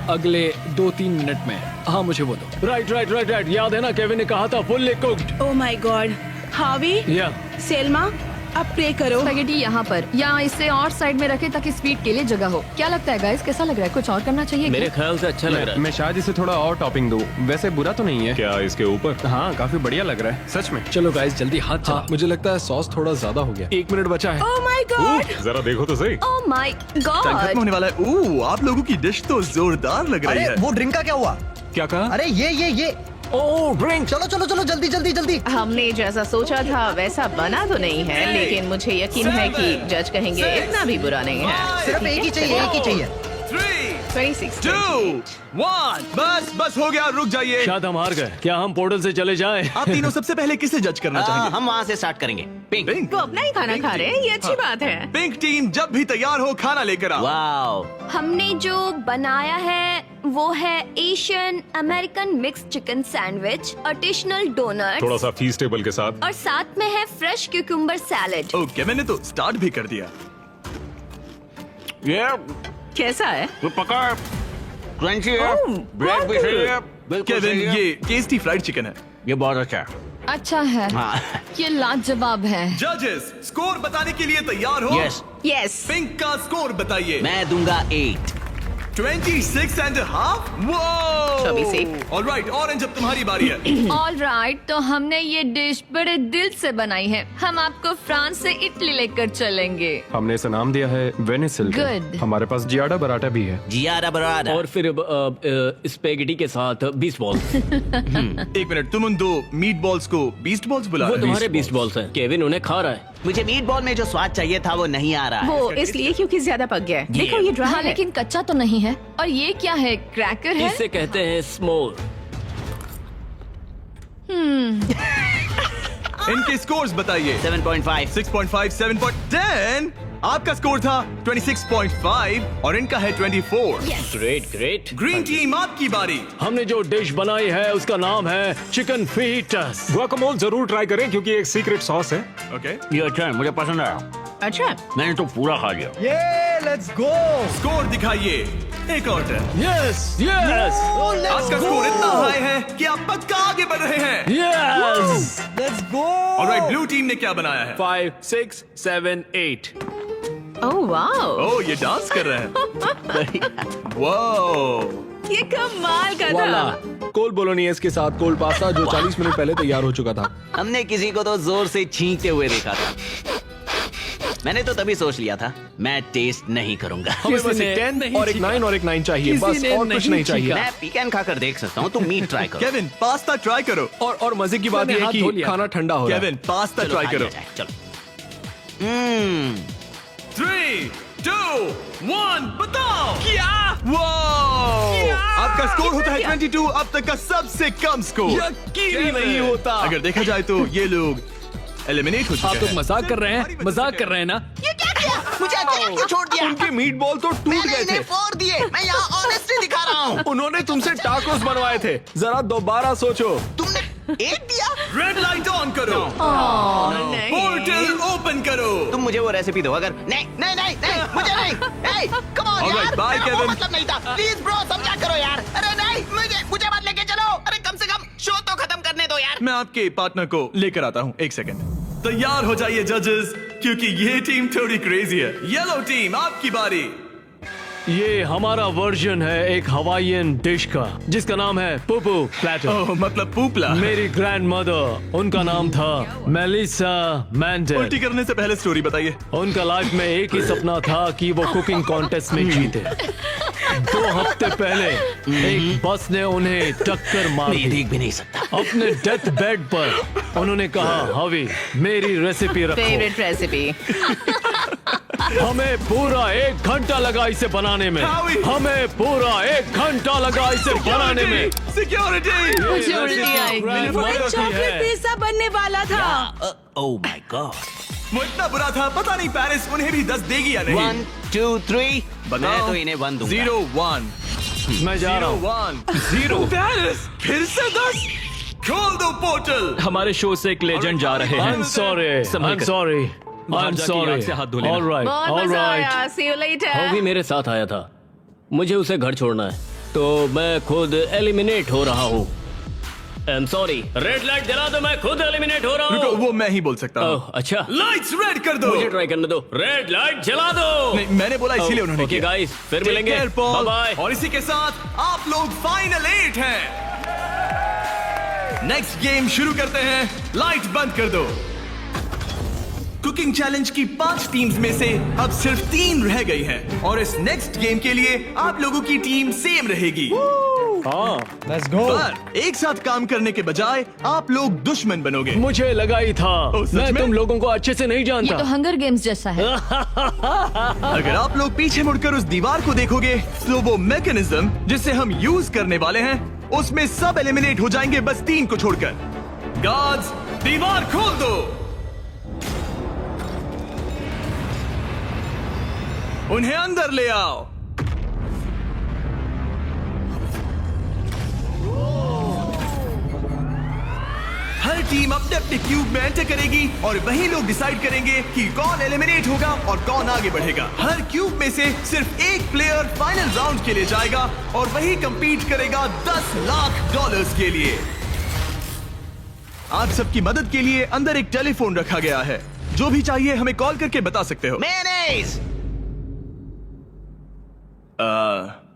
अगले 2-3 मिनट में। हाँ, मुझे वो दो। Right right right right. याद है ना, केविन ने कहा था fully cooked. Oh my God. हावी, या सेल्मा, अब प्रे करो। स्पैगेटी यहाँ पर, या इसे और साइड में रखें ताकि स्पीड के लिए जगह हो। क्या लगता है गाइस, कैसा लग रहा है? कुछ और करना चाहिए मेरे क्या? ख्याल से अच्छा लग रहा है। मैं शायद इसे थोड़ा और टॉपिंग दूं। वैसे बुरा तो नहीं है। क्या इसके ऊपर? हाँ, काफी बढ़िया लग रहा है सच में। चलो गाइस, जल्दी हाथ चला। मुझे लगता है सॉस थोड़ा ज्यादा हो गया। 1 मिनट बचा है। Oh my God. जरा देखो तो सही। Oh my time God. खत्म होने वाला है। आप लोगों की डिश तो जोरदार लग रही अरे है। वो ड्रिंक का क्या हुआ? क्या कहा? अरे ये ओह ड्रिंक। चलो चलो चलो, जल्दी जल्दी जल्दी। हमने जैसा सोचा था वैसा बना तो नहीं है, लेकिन मुझे यकीन है कि जज कहेंगे इतना भी बुरा नहीं है। सिर्फ एक ही चाहिए, एक ही चाहिए। 3, 26 2, 1, बस हो गया, रुक जाइए। शायद हम हार गए। क्या हम पोर्टल से चले जाएं? आप तीनों सबसे पहले किसे जज करना चाहेंगे? हम वहाँ से स्टार्ट करेंगे। पिंक। पिंक। वो अपना ही खाना खा रहे हैं, ये अच्छी बात है। पिंक टीम जब भी तैयार हो, खाना लेकर आओ। वाओ। हमने जो बनाया है वो है Asian American mix chicken sandwich, additional donut थोड़ा सा फीस्टेबल के साथ। और साथ में है फ्रेश क्यूकम्बर सैलेड। ओके, मैंने तो स्टार्ट भी कर दिया। ये कैसा है? तो पका क्रंची है, ओह, ब्रेड भी सही है, बिल्कुल केविन, सही है। ये टेस्टी फ्राइड चिकन है। ये बहुत अच्छा है। अच्छा है, हाँ। ये लाजवाब है। जजेस, स्कोर बताने के लिए तैयार हो? यस। यस। पिंक का स्कोर बताइए। मैं दूंगा 8। 26.5। वो 24। ऑलराइट, ऑरेंज अब तुम्हारी बारी है। ऑल राइट, तो हमने ये डिश बड़े दिल से बनाई है। हम आपको फ्रांस से इटली लेकर चलेंगे। हमने इसे नाम दिया है वेनिसिल। Good. हमारे पास जियाडा बराटा भी है। जियारा बरादा। और फिर स्पेगेटी के साथ बीस्ट बॉल्स। 1 मिनट, तुम उन 2 मीट बॉल्स को बीस्ट बॉल्स बुला वो रहे हो? तुम्हारे बीस्ट बॉल्स हैं। केविन उन्हें खा रहा है। मुझे मीट बॉल में जो स्वाद चाहिए था वो नहीं आ रहा है। वो इसलिए क्योंकि ज्यादा पक गया है। देखो ये ड्राई हाँ, है। लेकिन कच्चा तो नहीं है। और ये क्या है? क्रैकर है? इसे कहते हैं स्मोल। इनके स्कोर्स बताइए। 7.5। 6.5, 7.10। आपका स्कोर था 26.5 और इनका है 24। Great great. ग्रीन टीम आपकी बारी। हमने जो डिश बनाई है उसका नाम है चिकन फीटस। गुआकामोल जरूर ट्राई करें क्योंकि एक सीक्रेट सॉस है। ओके। ये अच्छा है, मुझे पसंद आया। अच्छा, मैंने तो पूरा खा लिया। ये लेट्स गो। स्कोर दिखाइए। एक और टर्न। यस यस आपका स्कोर इतना हाई है कि आप पक्का आगे बढ़ रहे हैं। Yes let's go. Alright, blue team ने क्या बनाया है? 5 6 7 8 ओह वाओ, ओह, ये डांस कर रहे हैं। वाओ, ये कमाल का वाला था। कोल बोलोनियस के साथ कोल्ड पास्ता जो 40 मिनट पहले तैयार हो चुका था। हमने किसी को तो जोर से छींकते हुए देखा था। मैंने तो तभी सोच लिया था मैं टेस्ट नहीं करूंगा। हमें बस एक 10 और एक 9 और एक 9 चाहिए, बस और कुछ नहीं चाहिए। मैं पीकन खाकर देख सकता हूँ, तुम मीट ट्राई करो। केविन, पास्ता ट्राई करो। और मजे की बात मैंने यह है हाथ धो कि लिया। खाना ठंडा हो रहा है। केविन, पास्ता चलो, ट्राई खा करो। लिया जाए, चलो। 3, 2, 1, बताओ क्या? वाओ, आपका स्कोर होता है 22, अब तक का सबसे कम स्कोर। यकीन ही नहीं होता। अगर देखा जाए तो ये लोग एलिमिनेट हो आप चुके लोग हैं। मजाक कर रहे हैं, मजाक कर रहे हैं ना? ये क्या किया? मुझे अकेले क्यों छोड़ दिया? उनके मीट बॉल तो टूट गए थे। फोड़ दिए। मैं यहाँ ऑनेस्टी दिखा रहा हूँ। उन्होंने तुमसे टाकोस बनवाए थे। जरा दोबारा सोचो। तुमने एक दिया। रेड लाइट ऑन करो। नहीं। पोर्टल ओपन करो। तुम मुझे वो रेसिपी दो। अगर नहीं नहीं नहीं नहीं मुझे नहीं। Hey, come on Alright, यार, bye, मेरा वो Kevin. मतलब नहीं था। प्लीज ब्रो, समझा करो यार। अरे नहीं, मुझे मत लेके चलो। अरे कम से कम शो तो खत्म करने दो यार। मैं आपके पार्टनर को लेकर आता हूँ, एक सेकंड। तैयार हो जाइए जजेस, क्योंकि ये टीम थोड़ी क्रेजी है। येलो टीम, आपकी बारी। ये हमारा वर्जन है एक हवाईयन डिश का जिसका नाम है पुपू प्लेटर। ओह, मतलब पूपला। मेरी ग्रैंड मदर, उनका नाम था मेलिसा मैंडेल। उल्टी करने से पहले स्टोरी बताइए। उनका लाइफ में एक ही सपना था कि वो कुकिंग कॉन्टेस्ट में जीते। 2 हफ्ते पहले एक बस ने उन्हें टक्कर मार मैं ये दी। देख भी नहीं सकता। अपने डेथ बेड पर उन्होंने कहा, हवी मेरी रेसिपी रखो। Favourite recipe. हमें पूरा 1 घंटा लगा इसे बनाने में। हावी। हमें पूरा 1 घंटा लगा इसे बनाने में। सिक्योरिटी। मुझे उल्टी आएगी। वो चॉकलेट पिज्जा बनने वाला था। Oh my God. वो इतना बुरा था, पता नहीं पेरिस उन्हें भी 10 देगी या नहीं। 1 2 3 बताओ। मैं तो इन्हें 1 दूंगा। 0 1 मैं जा रहा 0 हूँ। 1 0 पेरिस फिर से 10। खोल दो पोर्टल। हमारे शो से एक लेजेंड जा रहे हैं। I'm sorry. संभल I'm कर। sorry. बाहर I'm जाके sorry. याद से हाथ धो लेना। All right. बहुत All मजा right. आया। See you later. हॉवी मेरे साथ आया था। मुझे उसे घर छोड़ना है, तो मैं खुद एलिमिनेट हो रहा हूँ। I'm sorry. रेड लाइट जला दो, मैं खुद एलिमिनेट हो रहा रुको, हूँ। वो मैं ही बोल सकता हूँ। ओह, अच्छा। लाइट्स रेड कर दो। मुझे ट्राई करने दो। रेड लाइट जला दो। नहीं, मैंने बोला इसीलिए उन्होंने ओके किया। गाइस, फिर Take मिलेंगे। care, Paul. Bye bye. और इसी के साथ आप लोग फाइनल 8 हैं। नेक्स्ट गेम शुरू करते हैं। लाइट बंद कर दो। कुकिंग चैलेंज की 5 टीम्स में से अब सिर्फ 3 रह गई हैं और इस नेक्स्ट गेम के लिए आप लोगों की टीम सेम रहेगी। Let's go. पर एक साथ काम करने के बजाय आप लोग दुश्मन बनोगे। मुझे लगा ही था। ओह, सच मैं में? तुम लोगों को अच्छे से नहीं ये जानता। तो हंगर गेम्स जैसा है। अगर आप लोग पीछे मुड़कर उस दीवार को देखोगे तो वो मैकेनिज्म जिसे हम यूज करने वाले हैं उसमें सब एलिमिनेट हो जाएंगे, बस 3 को छोड़कर। गार्ड्स, दीवार खोल दो। उन्हें अंदर ले आओ। हर टीम अपने अपने क्यूब में एंटर करेगी और वही लोग डिसाइड करेंगे कि कौन एलिमिनेट होगा और कौन आगे बढ़ेगा। हर क्यूब में से सिर्फ एक प्लेयर फाइनल राउंड के लिए जाएगा और वही कंपीट करेगा $10 लाख के लिए। आप सबकी मदद के लिए अंदर एक टेलीफोन रखा गया है। जो भी चाहिए हमें कॉल करके बता सकते हो। मेयोनेज़।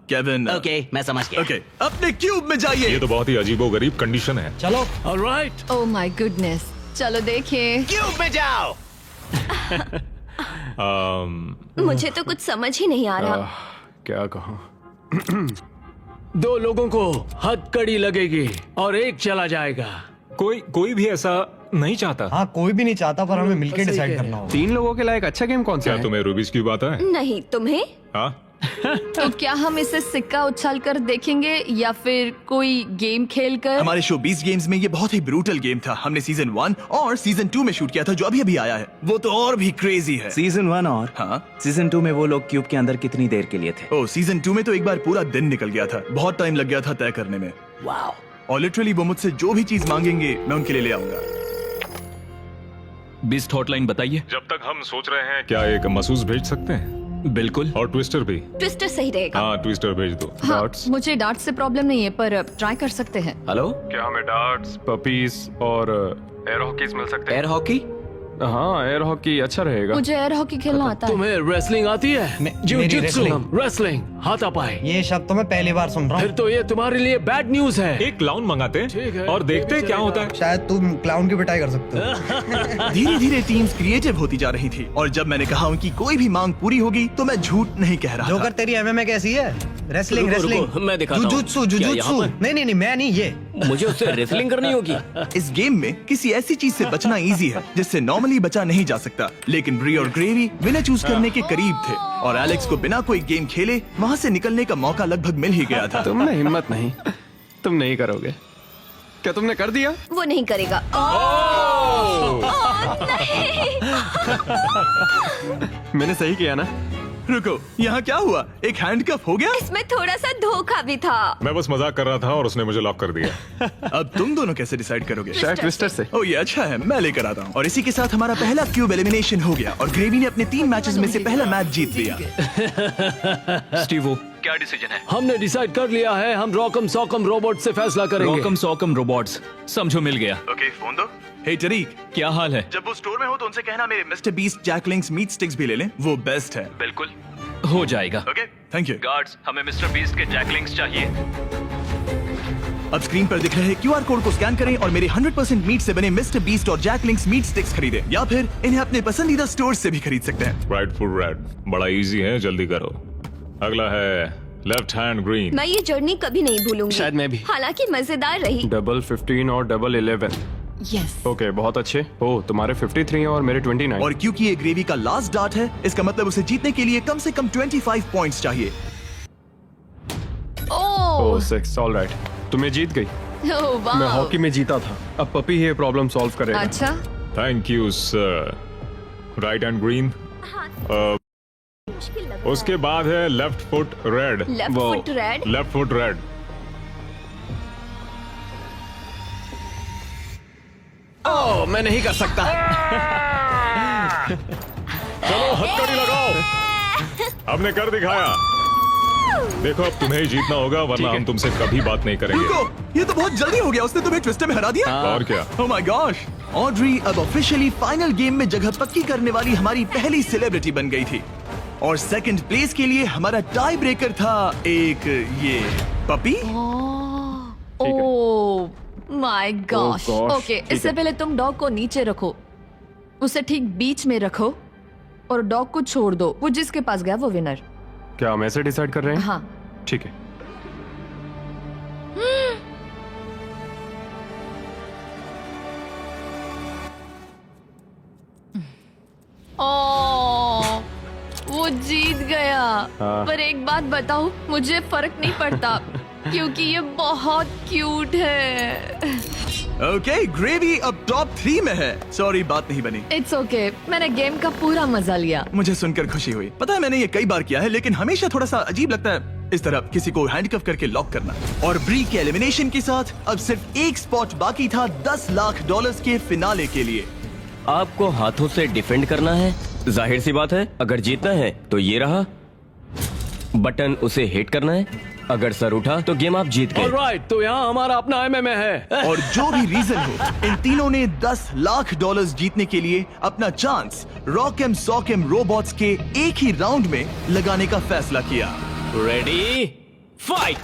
केविन। ओके, मैं समझ गया। ओके, अपने क्यूब में जाइए। ये तो बहुत ही अजीबोगरीब कंडीशन है। चलो। ऑलराइट। ओह माय गुडनेस, चलो देखिए। क्यूब में जाओ। मुझे तो कुछ समझ ही नहीं आ रहा। क्या कहूँ? 2 लोगों को हथकड़ी लगेगी और एक चला जाएगा। कोई भी ऐसा नहीं चाहता। हाँ, कोई भी नहीं चाहता, पर हमें मिलकर डिसाइड करना होगा। 3 लोगों के लिए एक अच्छा गेम कौन सा क्या है? तुम्हें रूबिक्स क्यूब आता है? नहीं, तुम्हें? हाँ, तो क्या हम इसे सिक्का उछाल कर देखेंगे या फिर कोई गेम खेल कर? हमारे शो 20 गेम्स में ये बहुत ही ब्रूटल गेम था। हमने सीजन 1 और सीजन 2 में शूट किया था, जो अभी अभी आया है। वो तो और भी क्रेजी है। सीजन 1 और हाँ, सीजन 2 में वो लोग क्यूब के अंदर कितनी देर के लिए थे? ओ सीजन 2 में तो एक बार पूरा दिन निकल गया था। बहुत टाइम लग गया था तय करने में। वाओ। और लिटरली वो मुझसे जो भी चीज मांगेंगे मैं उनके लिए ले आऊंगा। बिस्ट हॉटलाइन बताइए। जब तक हम सोच रहे हैं क्या एक महसूस भेज सकते हैं? बिल्कुल। और ट्विस्टर भी। ट्विस्टर सही रहेगा। हाँ ट्विस्टर भेज दो। हाँ, मुझे डार्ट से प्रॉब्लम नहीं है, पर ट्राई कर सकते हैं। हेलो, क्या हमें डार्ट्स, पपीज और एयर हॉकीज मिल सकते हैं? Air hockey? हाँ, एयर हॉकी अच्छा रहेगा। मुझे एयर हॉकी खेलना आता है। तुम्हें रेसलिंग आती है? जिu-jitsu, रेसलिंग, हाथापाई। ये शब्द तो मैं पहली बार सुन रहा फिर हूँ। तो ये तुम्हारे लिए बैड न्यूज है। एक क्लाउन मंगाते हैं और देखते हैं क्या होता है। शायद तुम क्लाउन की पिटाई कर सकते हो। धीरे धीरे टीम्स क्रिएटिव होती जा रही थी और जब मैंने कहा उनकी कोई भी मांग पूरी होगी तो मैं झूठ नहीं कह रहा था। जोकर तेरी एमएमए कैसी है? रेसलिंग रुको, रेसलिंग रुको, मैं दिखाता हूँ। जुजुत्सु क्या जुजुत्सु। यहाँ पर? नहीं मैं नहीं, ये मुझे उससे रेसलिंग करनी होगी। इस गेम में किसी ऐसी चीज से बचना इजी है जिससे नॉर्मली बचा नहीं जा सकता, लेकिन ब्री और ग्रेवी विनर चूज करने के करीब थे और एलेक्स को बिना कोई गेम खेले वहाँ से निकलने का मौका लगभग मिल ही गया था। तुम में हिम्मत नहीं, तुम नहीं करोगे। क्या तुमने कर दिया? वो नहीं करेगा। मैंने सही किया ना? रुको, यहाँ क्या हुआ? एक हैंडकफ हो गया? इसमें थोड़ा सा धोखा भी था। मैं बस मजाक कर रहा था और उसने मुझे लॉक कर दिया। अब तुम दोनों कैसे डिसाइड करोगे? शायद ट्विस्टर से। ओ ये अच्छा है, मैं लेकर आता हूँ। और इसी के साथ हमारा पहला क्यूब एलिमिनेशन हो गया और ग्रेवी ने अपने 3 मैचेस में से पहला मैच जीत लिया। स्टीवो, क्या डिसीजन है? हमने डिसाइड कर लिया है, हम रॉकम सॉकम रोबोट से फैसला करेंगे। रॉकम सॉकम रोबोट्स, समझो मिल गया। ओके, फोन दो। हे टरीक, क्या हाल है? जब वो स्टोर में हो तो उनसे कहना मेरे mister Beast Jack Links meat sticks भी ले लें, वो बेस्ट है। बिल्कुल हो जाएगा। Okay, thank you. गार्ड्स, हमें मिस्टर बीस्ट के जैकलिंग्स चाहिए। अब स्क्रीन पर दिख रहे QR कोड को स्कैन करें और मेरे 100% मीट से बने मिस्टर बीस्ट और जैकलिंग्स मीट स्टिक्स खरीदें, या फिर इन्हें अपने पसंदीदा स्टोर से भी खरीद सकते हैं। राइट फुल रेड, बड़ा इजी है, जल्दी करो। अगला है लेफ्ट हैंड ग्रीन। मैं ये जर्नी कभी नहीं भूलूंगी। शायद मैं भी। हालांकि मजेदार रही। डबल 15 और डबल 11। यस। ओके, बहुत अच्छे। ओह, तुम्हारे 53 और मेरे 29। और क्योंकि ये ग्रेवी का लास्ट डार्ट है, इसका मतलब उसे जीतने के लिए कम से कम 25 पॉइंट्स चाहिए। ओह 6, ऑलराइट। तुम्हें जीत गई। मैं हॉकी में जीता था। अब पपी ये प्रॉब्लम सॉल्व करेगा। अच्छा, thank you sir. Right hand green. मुश्किल लग रहा उसके बाद है left foot red. Left foot red. Left foot red. ओह, मैं नहीं कर सकता। चलो हथकड़ी लगाओ। हमने कर दिखाया। देखो अब तुम्हें ही जीतना होगा वरना हम तुमसे कभी बात नहीं करेंगे। रुको, ये तो बहुत जल्दी हो गया, उसने तुम्हें ट्विस्टर में हरा दिया। और क्या? ओह माय गॉश, ऑड्री अब ऑफिशियली फाइनल गेम में जगह पक्की करने वाली हमारी पहली सेलिब्रिटी बन गई थी और सेकंड प्लेस के लिए हमारा टाई ब्रेकर था एक ये puppy. Oh my gosh. Oh gosh, okay, ठीक इससे है। पहले तुम डॉग को नीचे रखो, उसे ठीक बीच में रखो और डॉग को छोड़ दो। वो जिसके पास गया वो विनर। क्या हम ऐसे डिसाइड कर रहे हैं? हाँ। ठीक है। ओह, वो जीत गया। हाँ। पर एक बात बताओ, मुझे फर्क नहीं पड़ता क्योंकि ये बहुत क्यूट है। ओके, ग्रेवी अब टॉप 3 में है। सॉरी, बात नहीं बनी। इट्स ओके, मैंने गेम का पूरा मजा लिया। मुझे सुनकर खुशी हुई। पता है मैंने ये कई बार किया है, लेकिन हमेशा थोड़ा सा अजीब लगता है इस तरह किसी को हैंडकफ करके लॉक करना। और ब्री के एलिमिनेशन के साथ अब सिर्फ एक स्पॉट बाकी था $10 लाख के फिनाले के लिए। आपको हाथों से डिफेंड करना है। जाहिर सी बात है, अगर जीतना है तो ये रहा बटन, उसे हिट करना है। अगर सर उठा तो गेम आप जीत गए। ऑलराइट, तो यहाँ हमारा अपना एमएमए है। और जो भी रीजन हो, इन तीनों ने $10 लाख जीतने के लिए अपना चांस रॉकम सॉकम रोबोट्स के एक ही राउंड में लगाने का फैसला किया। Ready, fight.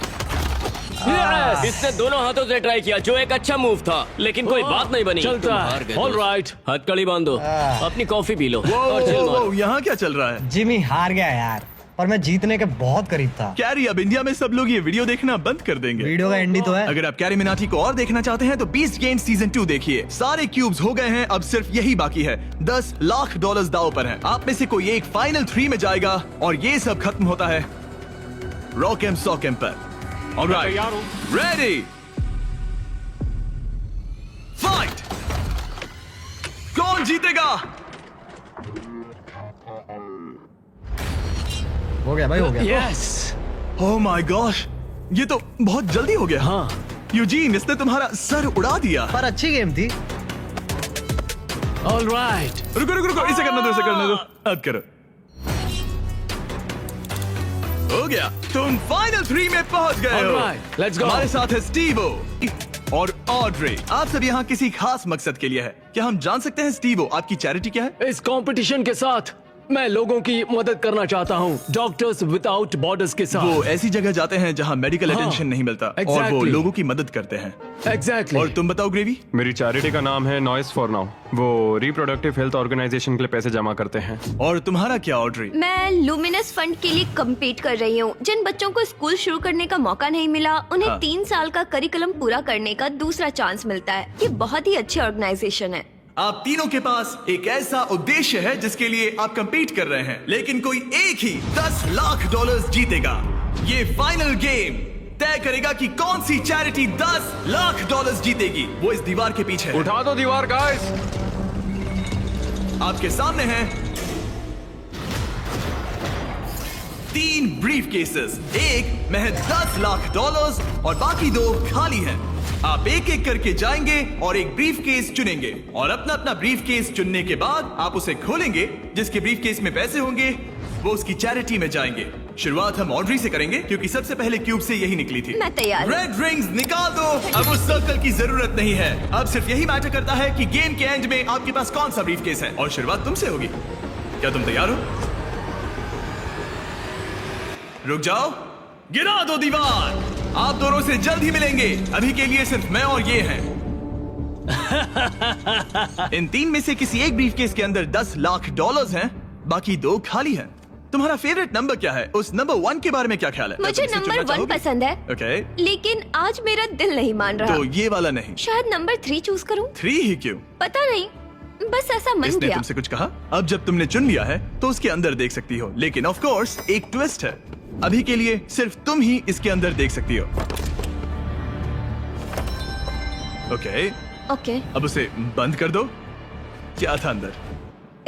इसने दोनों हाथों से ट्राई किया, जो एक अच्छा मूव था, लेकिन कोई बात नहीं बनी। चलता तुम है। हार गए। ऑलराइट। हथकड़ी बांधो, अपनी कॉफी पी लो और चिल मारो। यहाँ क्या चल रहा है? जिमी हार गया यार, पर मैं जीतने के बहुत करीब था। कैरी, अब इंडिया में सब लोग ये वीडियो देखना बंद कर देंगे। वीडियो का एंडी तो है। अगर आप कैरी मिनाटी को और देखना चाहते हैं तो बीस्ट गेम सीजन 2 देखिए। सारे क्यूब्स हो गए हैं, अब सिर्फ यही बाकी है। $10 लाख दांव पर हैं। आप में से कोई एक फाइनल 3 में जाएगा और ये सब खत्म होता है रॉकम सॉकम पर। Alright, ready, fight. कौन जीतेगा? हो गया भाई, हो गया। यस। ओह माय गॉश, ये तो बहुत जल्दी हो गया। हाँ। यूजीन, इसने तुम्हारा सर उड़ा दिया। पर अच्छी गेम थी। ऑलराइट। रुको रुको रुको, इसे करने दो, इसे करने दो। अब करो। हो गया, तुम फाइनल 3 में पहुंच गए हो। Alright, let's go. हमारे साथ है स्टीवो और ऑड्रे। आप सब यहाँ किसी खास मकसद के लिए है। क्या हम जान सकते हैं स्टीवो, आपकी चैरिटी क्या है? इस कंपटीशन के साथ मैं लोगों की मदद करना चाहता हूँ, डॉक्टर्स विदाउट बॉर्डर्स के साथ। वो ऐसी जगह जाते हैं जहाँ मेडिकल अटेंशन नहीं मिलता और वो exactly. लोगों की मदद करते हैं। एग्जैक्टली। और तुम बताओ ग्रेवी? मेरी चैरिटी का नाम है नॉइस फॉर नाउ। वो रिप्रोडक्टिव हेल्थ ऑर्गेनाइजेशन के लिए पैसे जमा करते हैं। और तुम्हारा क्या ऑड्रे? मैं लुमिनस फंड के लिए कम्पीट कर रही हूँ। जिन बच्चों को स्कूल शुरू करने का मौका नहीं मिला, उन्हें 3 साल का करिकुलम पूरा करने का दूसरा चांस मिलता है। ये बहुत ही अच्छी ऑर्गेनाइजेशन है। आप तीनों के पास एक ऐसा उद्देश्य है जिसके लिए आप कंपीट कर रहे हैं, लेकिन कोई एक ही $10 लाख जीतेगा। ये फाइनल गेम तय करेगा कि कौन सी चैरिटी $10 लाख जीतेगी। वो इस दीवार के पीछे है। उठा दो दीवार गाइस। आपके सामने हैं 3 ब्रीफ केसेस, एक में है $10 लाख और बाकी 2 खाली हैं। आप एक एक करके जाएंगे और एक ब्रीफ केस चुनेंगे और अपना अपना ब्रीफ केस चुनने के बाद आप उसे खोलेंगे। जिसके ब्रीफ केस में पैसे होंगे वो उसकी चैरिटी में जाएंगे। शुरुआत हम ऑड्री से करेंगे क्योंकि सबसे पहले क्यूब से यही निकली थी। मैं तैयार हूं। रेड रिंग्स निकाल दो। अब उस सर्कल की जरूरत नहीं है। अब सिर्फ यही मैटर करता है कि गेम के एंड में आपके पास कौन सा ब्रीफ केस है और शुरुआत तुमसे होगी। क्या तुम तैयार हो? रुक जाओ, गिरा दो दीवार। आप दोनों से जल्द ही मिलेंगे। अभी के लिए सिर्फ मैं और ये हैं। इन 3 में से किसी एक ब्रीफकेस के अंदर $10 लाख हैं, बाकी 2 खाली हैं। तुम्हारा फेवरेट नंबर क्या है? उस नंबर 1 के बारे में क्या ख्याल है? मुझे नंबर 1 पसंद है। ओके। लेकिन आज मेरा दिल नहीं मान रहा। तो ये वाला नहीं? शायद नंबर 3 चूज करूं। 3 ही क्यों? पता नहीं, बस ऐसा मन इसने किया। तुमसे कुछ कहा? अब जब तुमने चुन लिया है तो उसके अंदर देख सकती हो, लेकिन ऑफ कोर्स एक ट्विस्ट है। अभी के लिए सिर्फ तुम ही इसके अंदर देख सकती हो। ओके। अब उसे बंद कर दो। क्या था अंदर?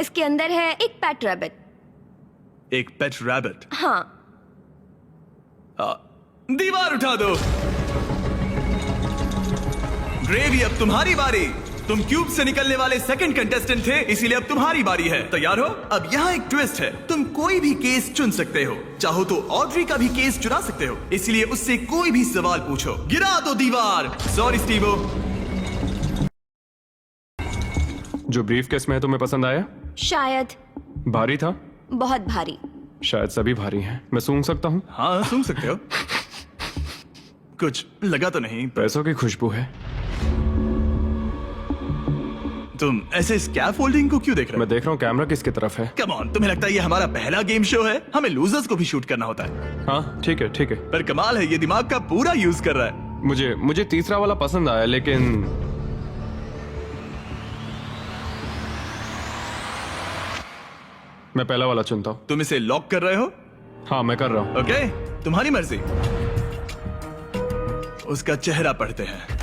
इसके अंदर है एक पेट रैबिट। एक पेट रैबिट? हाँ। दीवार उठा दो। ग्रेवी, अब तुम्हारी बारी। तुम क्यूब से निकलने वाले सेकंड कंटेस्टेंट थे, इसीलिए अब तुम्हारी बारी है। तैयार हो? अब यहाँ एक ट्विस्ट है। तुम कोई भी केस चुन सकते हो। चाहो तो ऑड्री का भी केस चुरा सकते हो, इसलिए उससे कोई भी सवाल पूछो। गिरा दो दीवार। Sorry Stevo. जो ब्रीफ केस में है तुम्हें पसंद आया? शायद। भारी था? बहुत भारी। शायद सभी भारी हैं। मैं सूंघ सकता हूँ? हाँ, सूंघ सकते हो। कुछ लगा तो नहीं? पैसों की खुशबू है। तुम ऐसे स्कैफोल्डिंग को क्यों देख रहे हो? मैं देख रहा हूँ कैमरा किसकी तरफ है। कम ऑन, तुम्हें लगता है ये हमारा पहला गेम शो है? हमें लूजर्स को भी शूट करना होता है। हाँ ठीक है ठीक है। पर कमाल है, ये दिमाग का पूरा यूज कर रहा है। मुझे तीसरा वाला पसंद आया, लेकिन मैं पहला वाला चुनता हूँ। तुम इसे लॉक कर रहे हो? हाँ मैं कर रहा हूँ। ओके, तुम्हारी मर्जी। उसका चेहरा पढ़ते हैं।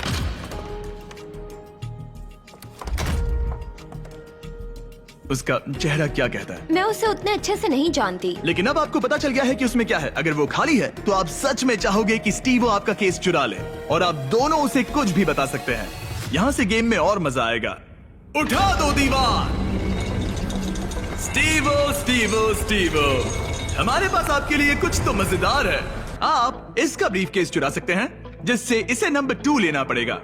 उसका चेहरा क्या कहता है? मैं उसे उतने अच्छे से नहीं जानती। लेकिन अब आपको पता चल गया है कि उसमें क्या है। अगर वो खाली है तो आप सच में चाहोगे कि स्टीवो आपका केस चुरा ले, और आप दोनों उसे कुछ भी बता सकते हैं। यहाँ से गेम में और मजा आएगा। उठा दो दीवार। स्टीवो स्टीवो स्टीवो, हमारे पास आपके लिए कुछ तो मजेदार है। आप इसका ब्रीफ केस चुरा सकते हैं, जिससे इसे नंबर 2 लेना पड़ेगा,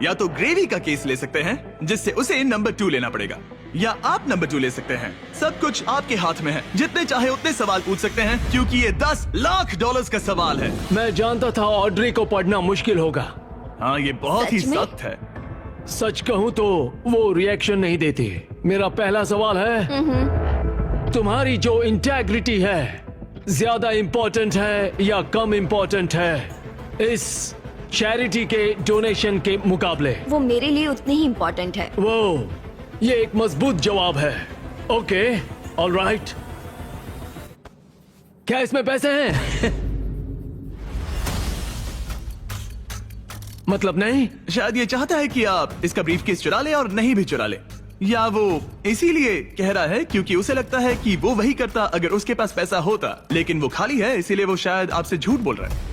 या तो ग्रेवी का केस ले सकते हैं जिससे उसे नंबर 2 लेना पड़ेगा, या आप नंबर 2 ले सकते हैं। सब कुछ आपके हाथ में है। जितने चाहे उतने सवाल पूछ सकते हैं, क्योंकि ये $10 लाख का सवाल है। मैं जानता था ऑड्री को पढ़ना मुश्किल होगा। हाँ, ये बहुत ही सख्त है। सच कहूँ तो वो रिएक्शन नहीं देती। मेरा पहला सवाल है, तुम्हारी जो इंटेग्रिटी है ज्यादा इम्पोर्टेंट है या कम इम्पोर्टेंट है इस चैरिटी के डोनेशन के मुकाबले? वो मेरे लिए उतनी ही इम्पोर्टेंट है। वो, ये एक मजबूत जवाब है। Okay, alright. क्या इसमें पैसे हैं? मतलब नहीं? शायद ये चाहता है कि आप इसका ब्रीफकेस चुरा ले और नहीं भी चुरा ले, या वो इसीलिए कह रहा है क्योंकि उसे लगता है कि वो वही करता अगर उसके पास पैसा होता, लेकिन वो खाली है, इसीलिए वो शायद आपसे झूठ बोल रहा है।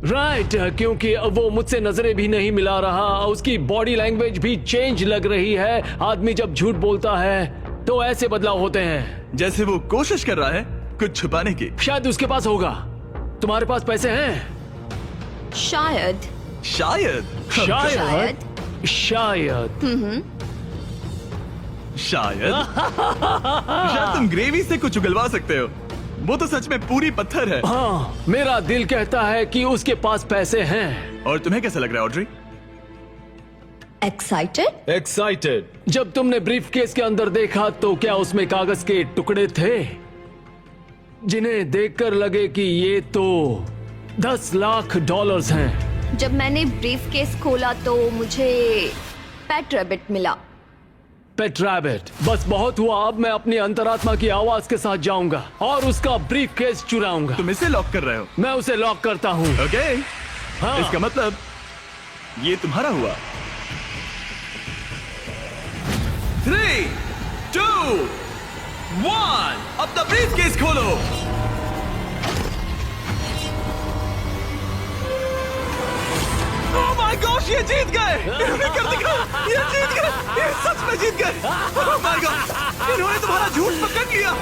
राइट, क्योंकि वो मुझसे नजरें भी नहीं मिला रहा, उसकी बॉडी लैंग्वेज भी चेंज लग रही है। आदमी जब झूठ बोलता है तो ऐसे बदलाव होते हैं। जैसे वो कोशिश कर रहा है कुछ छुपाने की। शायद उसके पास होगा। तुम्हारे पास पैसे हैं? शायद। शायद शायद शायद शायद शायद तुम ग्रेवी से कुछ उगलवा सकते हो। वो तो सच में पूरी पत्थर है। हाँ, मेरा दिल कहता है कि उसके पास पैसे हैं। और तुम्हें कैसा लग रहा है ऑड्री? एक्साइटेड? एक्साइटेड। जब तुमने ब्रीफकेस के अंदर देखा तो क्या उसमें कागज के टुकड़े थे जिन्हें देखकर लगे कि ये तो $10 लाख हैं? जब मैंने ब्रीफकेस खोला तो मुझे पेट रैबिट मिला। पेट रैबिट। बस बहुत हुआ। अब मैं अपनी अंतरात्मा की आवाज के साथ जाऊंगा और उसका ब्रीफकेस चुराऊंगा। तुम इसे लॉक कर रहे हो? मैं उसे लॉक करता हूँ। ओके। हाँ। इसका मतलब ये तुम्हारा हुआ। 3, 2, 1 अपना ब्रीफकेस खोलो। ओह माय गॉश, ये जीत गए। इन्होंने कर दिखाया। ये जीत गए। ये सच में जीत गए। ओह माय गॉड, इन्होंने तुम्हारा झूठ पकड़ लिया।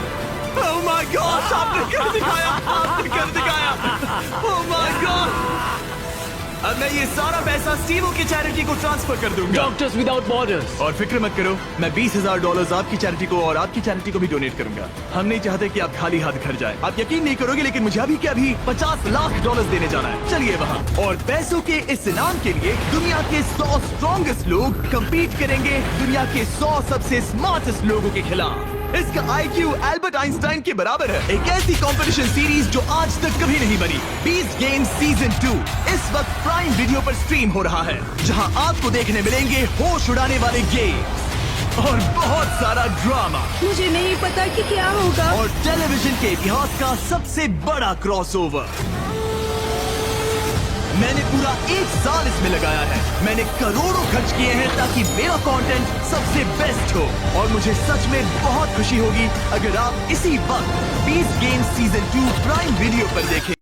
ओह माय गॉश, आपने कर दिखाया। आपने कर दिखाया। Oh my God. अब मैं ये सारा पैसा स्टीवो की चैरिटी को ट्रांसफर कर दूंगा। Doctors without borders. और फिक्र मत करो, मैं $20,000 आपकी चैरिटी को और आपकी चैरिटी को भी डोनेट करूंगा। हम नहीं चाहते कि आप खाली हाथ घर जाएं। आप यकीन नहीं करोगे लेकिन मुझे अभी के अभी $50 लाख देने जाना है। चलिए वहाँ। और पैसों के इस इनाम के लिए दुनिया के 100 स्ट्रॉन्गेस्ट लोग कम्पीट करेंगे दुनिया के 100 सबसे स्मार्टेस्ट लोगों के खिलाफ। इसका IQ एल्बर्ट आइंस्टाइन के बराबर है। एक ऐसी कंपटीशन सीरीज जो आज तक कभी नहीं बनी। बीस्ट गेम्स सीजन 2 इस वक्त प्राइम वीडियो पर स्ट्रीम हो रहा है, जहां आपको देखने मिलेंगे होश उड़ाने वाले गेम्स और बहुत सारा ड्रामा। मुझे नहीं पता कि क्या होगा। और टेलीविजन के इतिहास का सबसे बड़ा क्रॉसओवर। मैंने पूरा 1 साल इसमें लगाया है। मैंने करोड़ों खर्च किए हैं ताकि मेरा कंटेंट सबसे बेस्ट हो। और मुझे सच में बहुत खुशी होगी अगर आप इसी वक्त beast games season 2 prime video पर देखें।